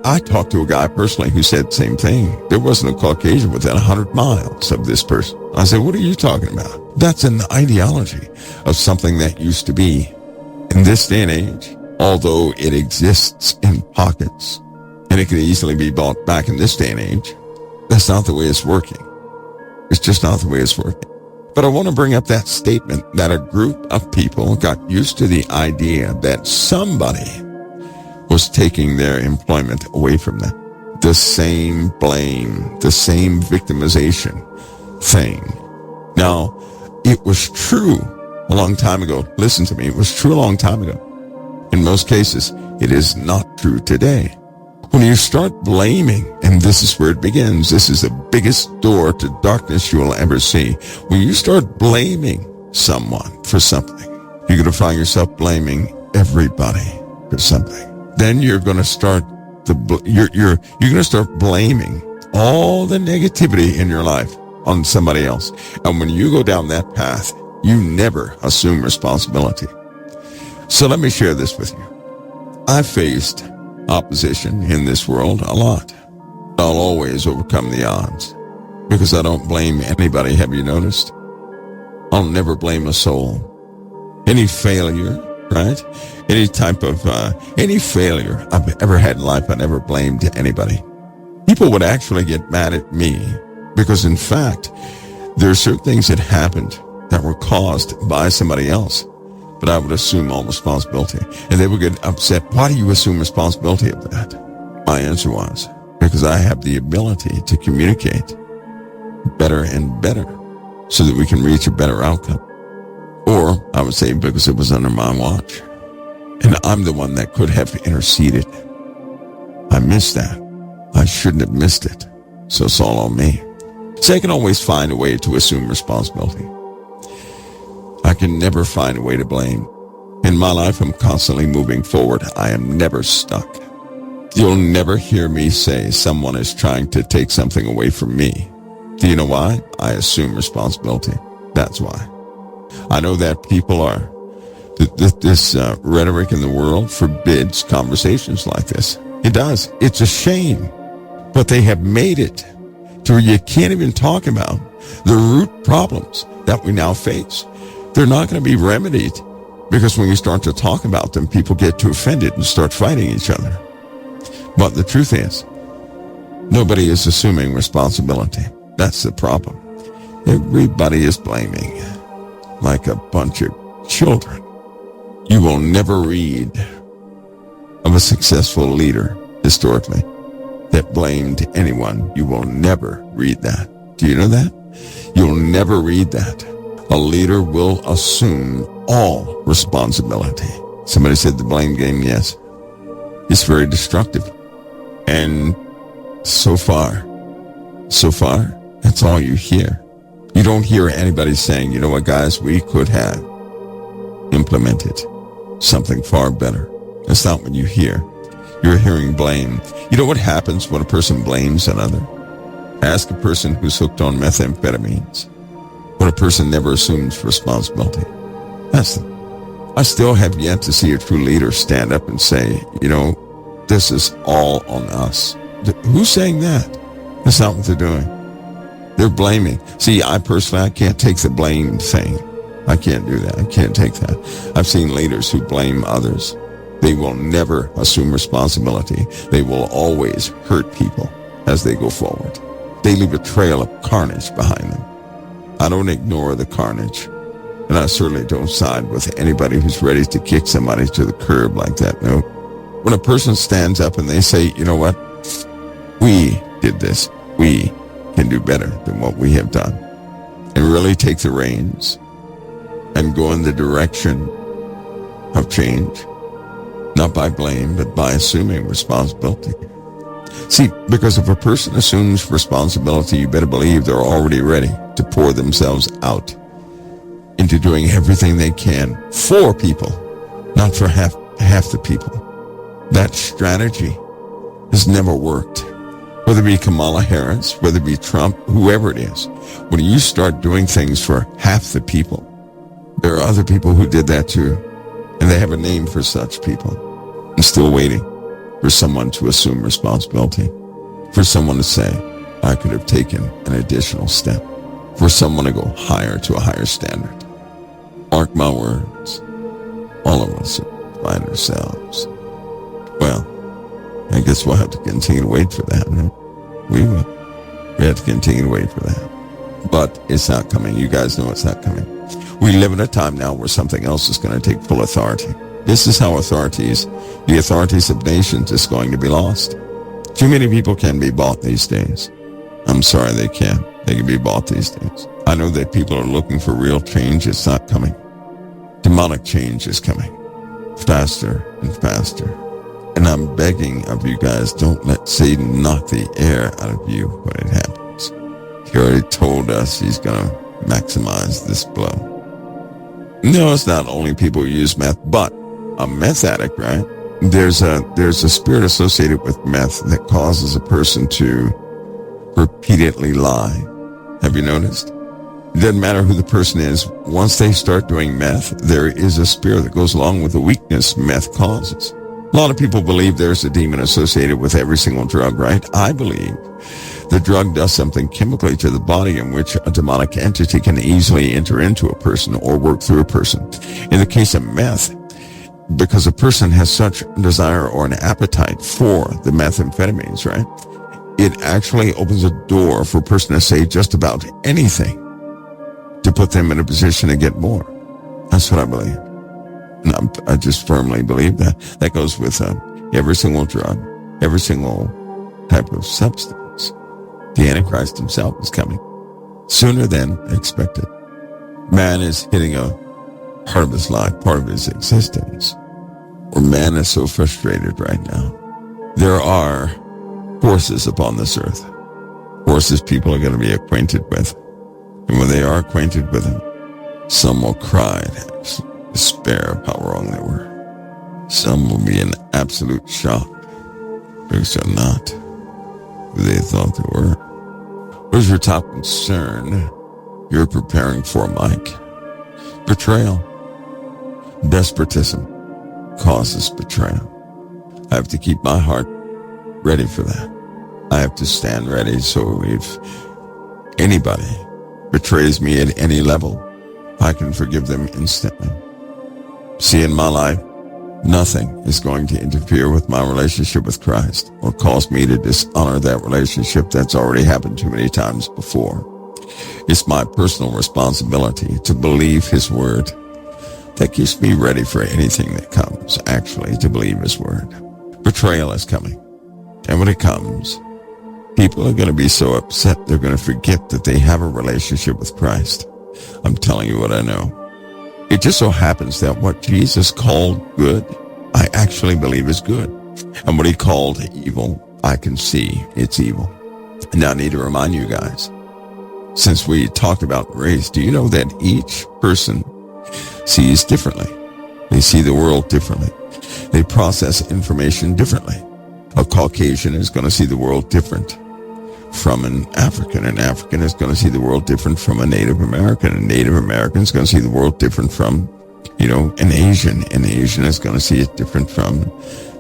I talked to a guy personally who said the same thing. There wasn't a Caucasian within 100 miles of this person. I said, what are you talking about? That's an ideology of something that used to be in this day and age, although it exists in pockets and it could easily be bought back in this day and age. That's not the way it's working. It's just not the way it's working. But I want to bring up that statement that a group of people got used to the idea that somebody was taking their employment away from them. The same blame, the same victimization thing. Now, it was true a long time ago. Listen to me. It was true a long time ago. In most cases, it is not true today. When you start blaming, and this is where it begins, this is the biggest door to darkness you will ever see. When you start blaming someone for something, you're going to find yourself blaming everybody for something. Then you're going to start you're going to start blaming all the negativity in your life on somebody else. And when you go down that path, you never assume responsibility. So let me share this with you. I've faced opposition in this world a lot. I'll always overcome the odds because I don't blame anybody. Have you noticed? I'll never blame a soul. Any failure, right? Any type of, any failure I've ever had in life, I never blamed anybody. People would actually get mad at me because, in fact, there are certain things that happened that were caused by somebody else, but I would assume all responsibility. And they would get upset. Why do you assume responsibility of that? My answer was, because I have the ability to communicate better and better so that we can reach a better outcome. Or I would say because it was under my watch. And I'm the one that could have interceded. I missed that. I shouldn't have missed it. So it's all on me. So I can always find a way to assume responsibility. I can never find a way to blame. In my life, I'm constantly moving forward. I am never stuck. You'll never hear me say someone is trying to take something away from me. Do you know why? I assume responsibility. That's why. I know that people are, this rhetoric in the world forbids conversations like this. It does. It's a shame. But they have made it to where you can't even talk about the root problems that we now face. They're not going to be remedied because when you start to talk about them, people get too offended and start fighting each other. But the truth is, nobody is assuming responsibility. That's the problem. Everybody is blaming like a bunch of children. You will never read of a successful leader historically that blamed anyone. You will never read that. Do you know that? You'll never read that. A leader will assume all responsibility. Somebody said the blame game, yes. It's very destructive. And so far, that's all you hear. You don't hear anybody saying, you know what, guys, we could have implemented something far better. That's not what you hear. You're hearing blame. You know what happens when a person blames another? Ask a person who's hooked on methamphetamines. When a person never assumes responsibility. Ask them. I still have yet to see a true leader stand up and say, you know, this is all on us. Who's saying that? That's not what they're doing. They're blaming. See, I can't take the blame thing. I can't do that. I can't take that. I've seen leaders who blame others. They will never assume responsibility. They will always hurt people as they go forward. They leave a trail of carnage behind them. I don't ignore the carnage, and I certainly don't side with anybody who's ready to kick somebody to the curb like that. No. When a person stands up and they say, you know what, we did this, we can do better than what we have done, and really take the reins and go in the direction of change, not by blame, but by assuming responsibility. See, because if a person assumes responsibility, you better believe they're already ready to pour themselves out into doing everything they can for people, not for half the people. That strategy has never worked. Whether it be Kamala Harris, whether it be Trump, whoever it is, when you start doing things for half the people, there are other people who did that too, and they have a name for such people. I'm still waiting for someone to assume responsibility, for someone to say, I could have taken an additional step, for someone to go higher to a higher standard. Mark my words, all of us find ourselves. Well, I guess we'll have to continue to wait for that. Right? We will. We have to continue to wait for that. But it's not coming. You guys know it's not coming. We live in a time now where something else is going to take full authority. This is how the authorities of nations is going to be lost. Too many people can be bought these days. I'm sorry, they can. They can be bought these days. I know that people are looking for real change. It's not coming. Demonic change is coming faster and faster. And I'm begging of you guys, don't let Satan knock the air out of you when it happens. He already told us he's going to maximize this blow. No, it's not only people who use meth, but a meth addict, right? There's a spirit associated with meth that causes a person to repeatedly lie. Have you noticed? It doesn't matter who the person is. Once they start doing meth, there is a spirit that goes along with the weakness meth causes. A lot of people believe there's a demon associated with every single drug, right? I believe the drug does something chemically to the body in which a demonic entity can easily enter into a person or work through a person. In the case of meth, because a person has such a desire or an appetite for the methamphetamines, right? It actually opens a door for a person to say just about anything to put them in a position to get more. That's what I believe. And I just firmly believe that. That goes with every single drug, every single type of substance. The Antichrist himself is coming sooner than expected. Man is hitting a part of his life, part of his existence, where man is so frustrated right now. There are forces upon this earth, forces people are going to be acquainted with. And when they are acquainted with them, some will cry in despair of how wrong they were. Some will be in absolute shock because they're not who they thought they were. What is your top concern you're preparing for, Mike? Betrayal. Despotism causes betrayal. I have to keep my heart ready for that. I have to stand ready, so if anybody betrays me at any level, I can forgive them instantly. See, in my life, nothing is going to interfere with my relationship with Christ or cause me to dishonor that relationship. That's already happened too many times before. It's my personal responsibility to believe his word. That keeps me ready for anything that comes, actually, to believe his word. Betrayal is coming. And when it comes, people are going to be so upset they're going to forget that they have a relationship with Christ. I'm telling you what I know. It just so happens that what Jesus called good, I actually believe is good. And what he called evil, I can see it's evil. Now I need to remind you guys, since we talked about race, do you know that each person sees differently? They see the world differently. They process information differently. A Caucasian is going to see the world different from an African. An African is going to see the world different from a Native American. A Native American is going to see the world different from, an Asian. An Asian is going to see it different from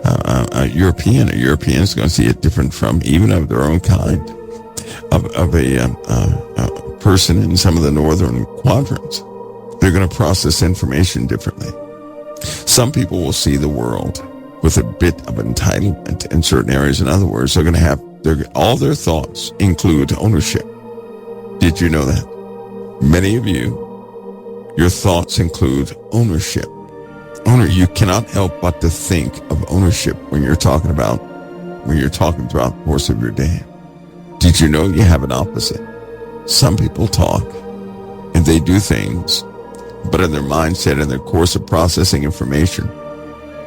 a European. A European is going to see it different from even of their own kind, of a person in some of the northern quadrants. They're going to process information differently. Some people will see the world with a bit of entitlement in certain areas. In other words, they're going to have all their thoughts include ownership. Did you know that? Many of you, your thoughts include ownership. You cannot help but to think of ownership when you're talking throughout the course of your day. Did you know you have an opposite? Some people talk and they do things, but in their mindset and their course of processing information,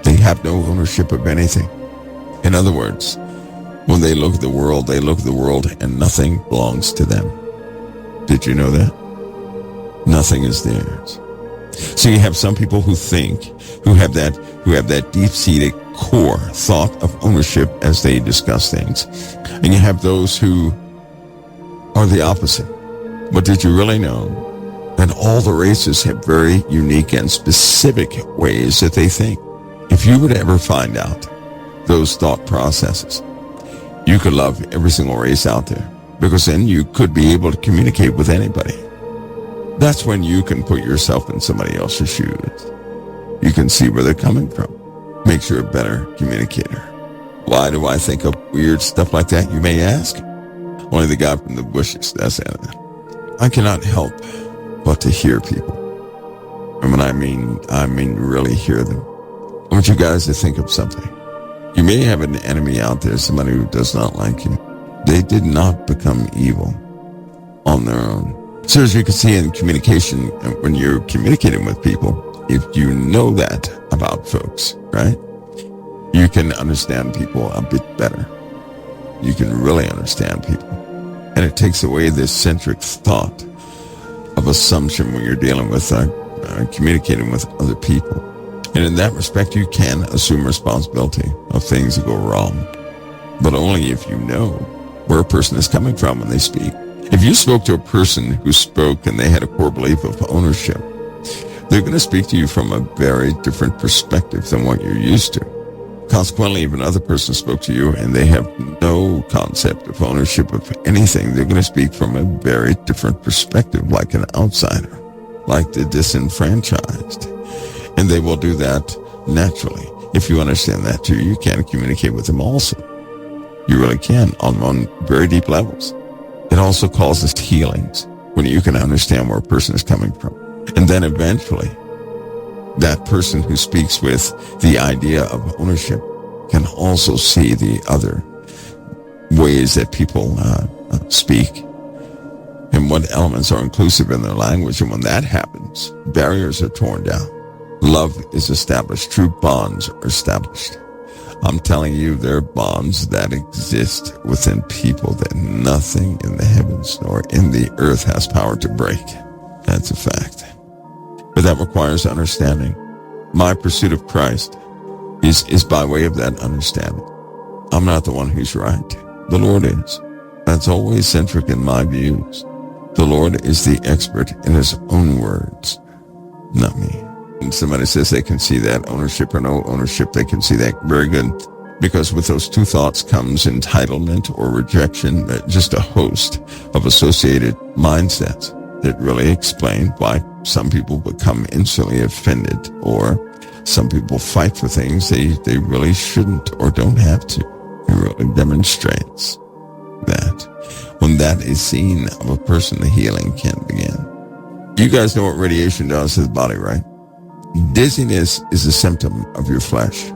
they have no ownership of anything. In other words, when they look at the world and nothing belongs to them. Did you know that? Nothing is theirs. So you have some people who have that deep-seated core thought of ownership as they discuss things. And you have those who are the opposite. But did you really know that all the races have very unique and specific ways that they think? If you would ever find out those thought processes, you could love every single race out there, because then you could be able to communicate with anybody. That's when you can put yourself in somebody else's shoes. You can see where they're coming from. Makes you a better communicator. Why do I think of weird stuff like that, you may ask? Only the guy from the bushes, that's it. I cannot help but to hear people. And when I mean really hear them. I want you guys to think of something. You may have an enemy out there, somebody who does not like you. They did not become evil on their own. So as you can see in communication, when you're communicating with people, if you know that about folks, right, you can understand people a bit better. You can really understand people. And it takes away this centric thought of assumption when you're dealing with communicating with other people. And in that respect, you can assume responsibility of things that go wrong, but only if you know where a person is coming from when they speak. If you spoke to a person who spoke and they had a core belief of ownership, they're going to speak to you from a very different perspective than what you're used to. Consequently, if another person spoke to you and they have no concept of ownership of anything, they're going to speak from a very different perspective, like an outsider, like the disenfranchised. And they will do that naturally. If you understand that too, you can communicate with them also. You really can on very deep levels. It also causes healings when you can understand where a person is coming from. And then eventually, that person who speaks with the idea of ownership can also see the other ways that people speak and what elements are inclusive in their language. And when that happens, barriers are torn down. Love is established. True bonds are established. I'm telling you, there are bonds that exist within people that nothing in the heavens nor in the earth has power to break. That's a fact. But that requires understanding. My pursuit of Christ is by way of that understanding. I'm not the one who's right. The Lord is. That's always centric in my views. The Lord is the expert in his own words, not me. And somebody says they can see that ownership or no ownership, they can see that. Very good. Because with those two thoughts comes entitlement or rejection, just a host of associated mindsets that really explain why some people become instantly offended, or some people fight for things they really shouldn't or don't have to. It really demonstrates that when that is seen of a person, the healing can begin. You guys know what radiation does to the body, right? Dizziness is a symptom of your flesh.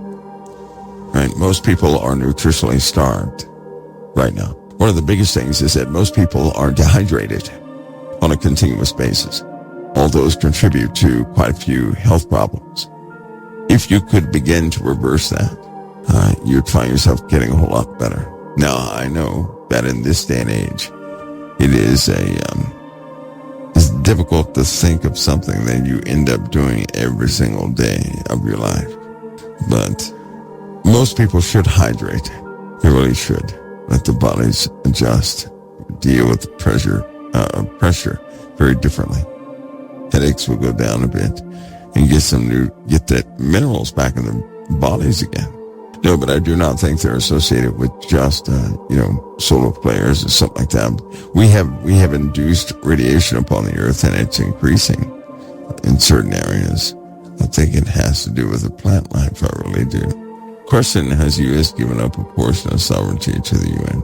Right? Most people are nutritionally starved right now. One of the biggest things is that most people are dehydrated on a continuous basis. All those contribute to quite a few health problems. If you could begin to reverse that, you'd find yourself getting a whole lot better. Now, I know that in this day and age, it is it's difficult to think of something that you end up doing every single day of your life. But most people should hydrate. They really should. Let the bodies adjust, deal with pressure very differently. Headaches will go down a bit and get that minerals back in their bodies again. No, but I do not think they're associated with just, solar flares or something like that. We have induced radiation upon the earth, and it's increasing in certain areas. I think it has to do with the plant life. I really do. Question, has the U.S. given up a portion of sovereignty to the UN?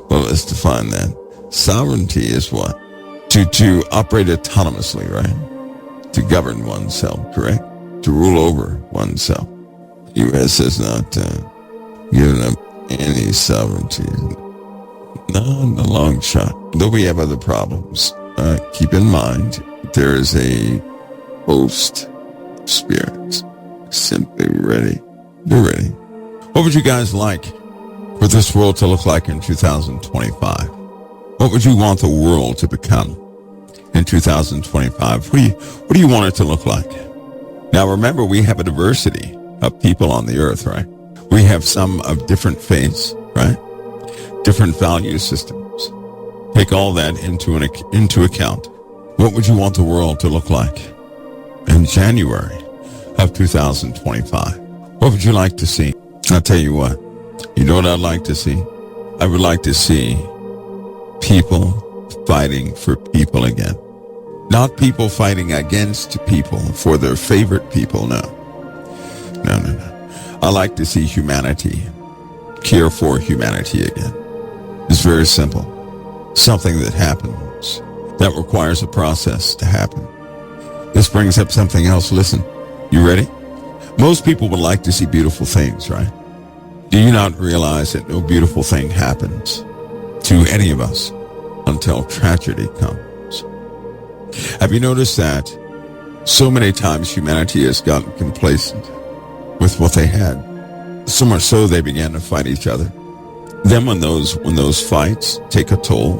Well, let's define that. Sovereignty is what? To operate autonomously, right? To govern oneself, correct? To rule over oneself. The U.S. has not given up any sovereignty. Not in the long shot. Though we have other problems. Keep in mind, there is a host of spirits simply ready. They're ready. What would you guys like for this world to look like in 2025? What would you want the world to become in 2025? What do you want it to look like? Now remember, we have a diversity of people on the earth, right? We have some of different faiths, right? Different value systems. Take all that into account. What would you want the world to look like in January of 2025? What would you like to see? I'll tell you what. You know what I'd like to see? I would like to see people fighting for people again. Not people fighting against people for their favorite people, no. No. I like to see humanity care for humanity again. It's very simple. Something that happens that requires a process to happen. This brings up something else. Listen, you ready? Most people would like to see beautiful things, right? Do you not realize that no beautiful thing happens to any of us until tragedy comes? Have you noticed that so many times humanity has gotten complacent with what they had? So much so they began to fight each other. Then when those fights take a toll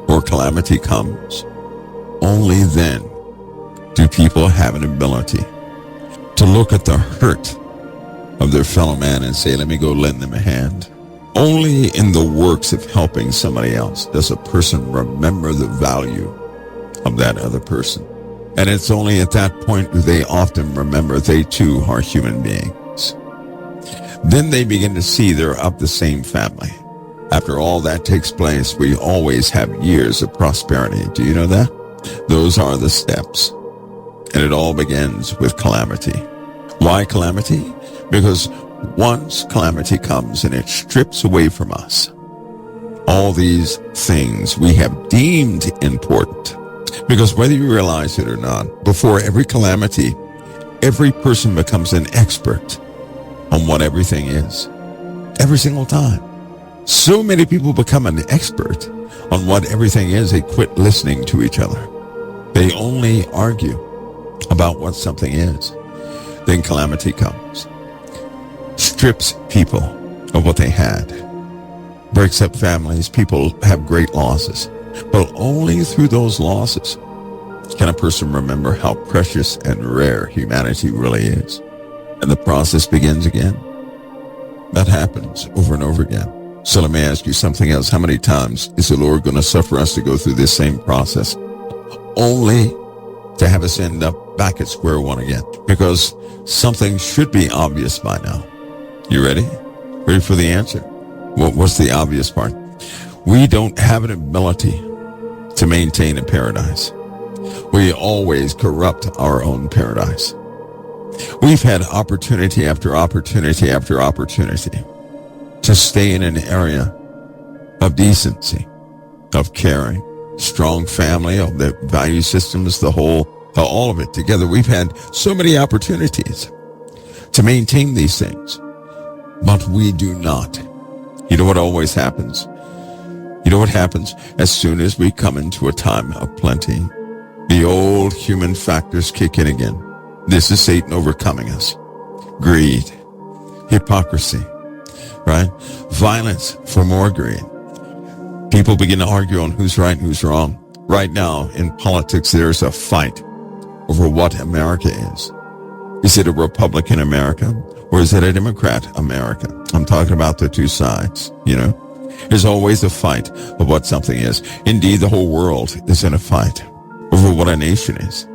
or calamity comes, only then do people have an ability to look at the hurt of their fellow man and say, let me go lend them a hand. Only in the works of helping somebody else does a person remember the value of that other person. And it's only at that point do they often remember they too are human beings. Then they begin to see they're of the same family. After all that takes place, we always have years of prosperity. Do you know that? Those are the steps. And it all begins with calamity. Why calamity? Because once calamity comes and it strips away from us all these things we have deemed important. Because whether you realize it or not, before every calamity, every person becomes an expert on what everything is. Every single time. So many people become an expert on what everything is, they quit listening to each other. They only argue about what something is. Then calamity comes. Strips people of what they had. Breaks up families. People have great losses. But only through those losses can a person remember how precious and rare humanity really is. And the process begins again. That happens over and over again. So let me ask you something else. How many times is the Lord going to suffer us to go through this same process? Only to have us end up back at square one again. Because something should be obvious by now. You ready? Ready for the answer? What's the obvious part? We don't have an ability to maintain a paradise. We always corrupt our own paradise. We've had opportunity after opportunity after opportunity to stay in an area of decency, of caring, strong family, of the value systems, the whole, all of it together. We've had so many opportunities to maintain these things, but we do not. You know what always happens? You know what happens as soon as we come into a time of plenty? The old human factors kick in again. This is Satan overcoming us. Greed, hypocrisy, right? Violence for more greed. People begin to argue on who's right and who's wrong. Right now in politics, there's a fight over what America is. Is it a Republican America or is it a Democrat America? I'm talking about the two sides, you know. There's always a fight of what something is. Indeed, the whole world is in a fight over what a nation is.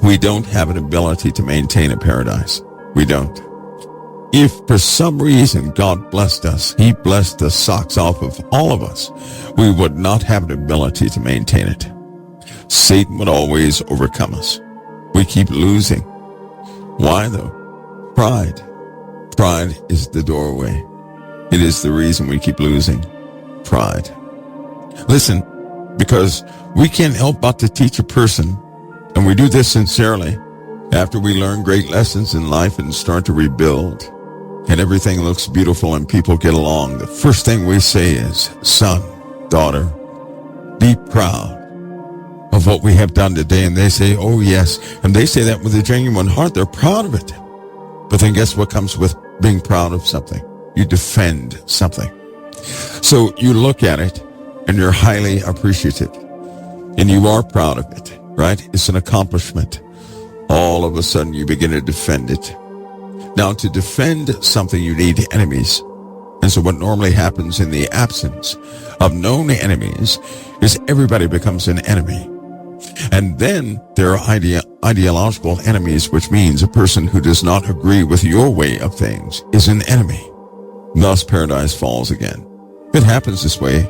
We don't have an ability to maintain a paradise. We don't. If for some reason God blessed us, he blessed the socks off of all of us, we would not have an ability to maintain it. Satan would always overcome us. We keep losing. Why though? Pride. Pride is the doorway. It is the reason we keep losing. Pride. Listen, because we can't help but to teach a person, and we do this sincerely, after we learn great lessons in life and start to rebuild, and everything looks beautiful and people get along, the first thing we say is, son, daughter, be proud of what we have done today. And they say, oh yes. And they say that with a genuine heart. They're proud of it. But then guess what comes with being proud of something? You defend something. So you look at it and you're highly appreciative and you are proud of it, right? It's an accomplishment. All of a sudden you begin to defend it. Now to defend something you need enemies. And so what normally happens in the absence of known enemies is everybody becomes an enemy. And then there are ideological enemies, which means a person who does not agree with your way of things is an enemy. Thus paradise falls again. It happens this way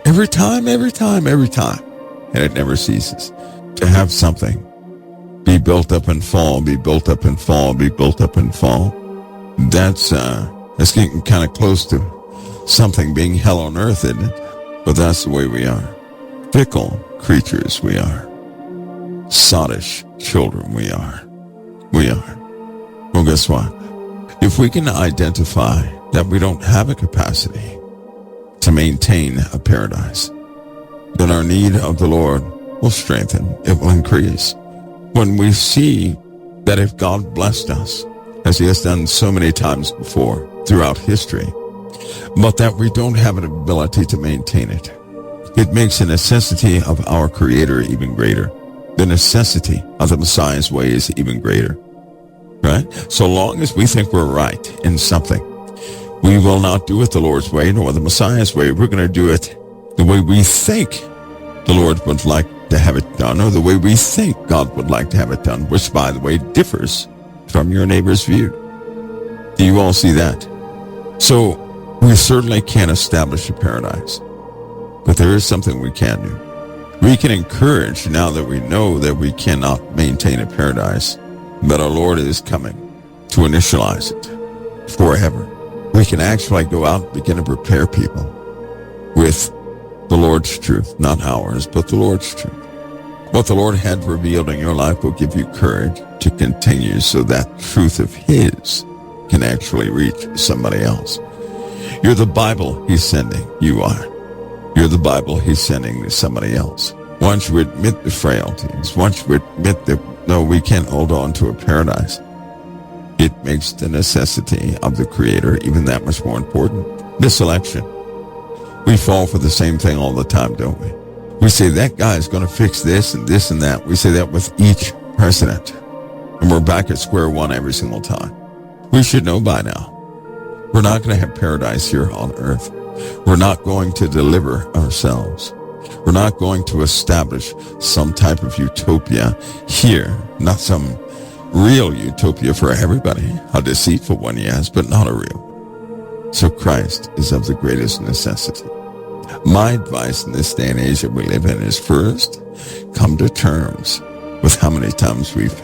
every time. And it never ceases. To have something be built up and fall, be built up and fall, be built up and fall. That's getting kind of close to something being hell on earth, isn't it? But that's the way we are. Fickle creatures we are. Sottish children we are. Well, guess what? If we can identify that we don't have a capacity to maintain a paradise, then our need of the Lord will strengthen. It will increase. When we see that if God blessed us, as he has done so many times before throughout history, but that we don't have an ability to maintain it, it makes the necessity of our Creator even greater. The necessity of the Messiah's way is even greater. Right? So long as we think we're right in something, we will not do it the Lord's way nor the Messiah's way. We're going to do it the way we think the Lord would like to have it done, or the way we think God would like to have it done, which, by the way, differs from your neighbor's view. Do you all see that? So we certainly can't establish a paradise, but there is something we can do. We can encourage, now that we know that we cannot maintain a paradise, that our Lord is coming to initialize it forever. We can actually go out and begin to prepare people with the Lord's truth, not ours, but the Lord's truth. What the Lord had revealed in your life will give you courage to continue, so that truth of his can actually reach somebody else. You're the Bible he's sending. You are. You're the Bible he's sending to somebody else. Once you admit the frailties, once you admit that, no, we can't hold on to a paradise, it makes the necessity of the Creator even that much more important. This election, we fall for the same thing all the time, don't we? We say that guy's going to fix this and this and that. We say that with each president. And we're back at square one every single time. We should know by now. We're not going to have paradise here on earth. We're not going to deliver ourselves. We're not going to establish some type of utopia here. Not some real utopia for everybody. A deceitful one, yes, but not a real. So Christ is of the greatest necessity. My advice in this day and age that we live in is first, come to terms with how many times we've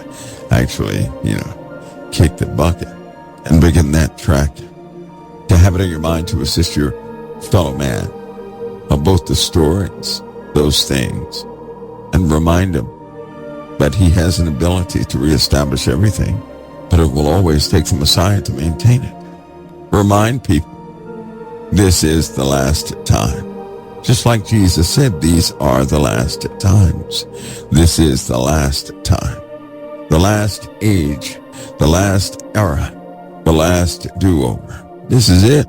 actually, kicked the bucket and begin that track. To have it in your mind to assist your fellow man of both the stories, those things, and remind him that he has an ability to reestablish everything, but it will always take the Messiah to maintain it. Remind people this is the last time. Just like Jesus said, these are the last times. This is the last time. The last age, the last era, the last do-over. This is it.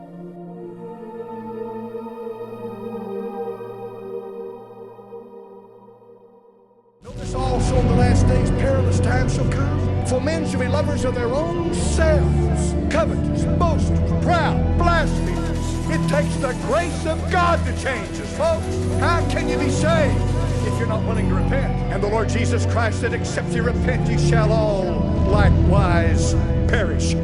Notice also in the last days perilous times shall come. For men shall be lovers of their own selves, covetous, boasters, proud, blasphemers. It takes the grace of God to change us, folks. How can you be saved if you're not willing to repent? And the Lord Jesus Christ said, except you repent, you shall all likewise perish.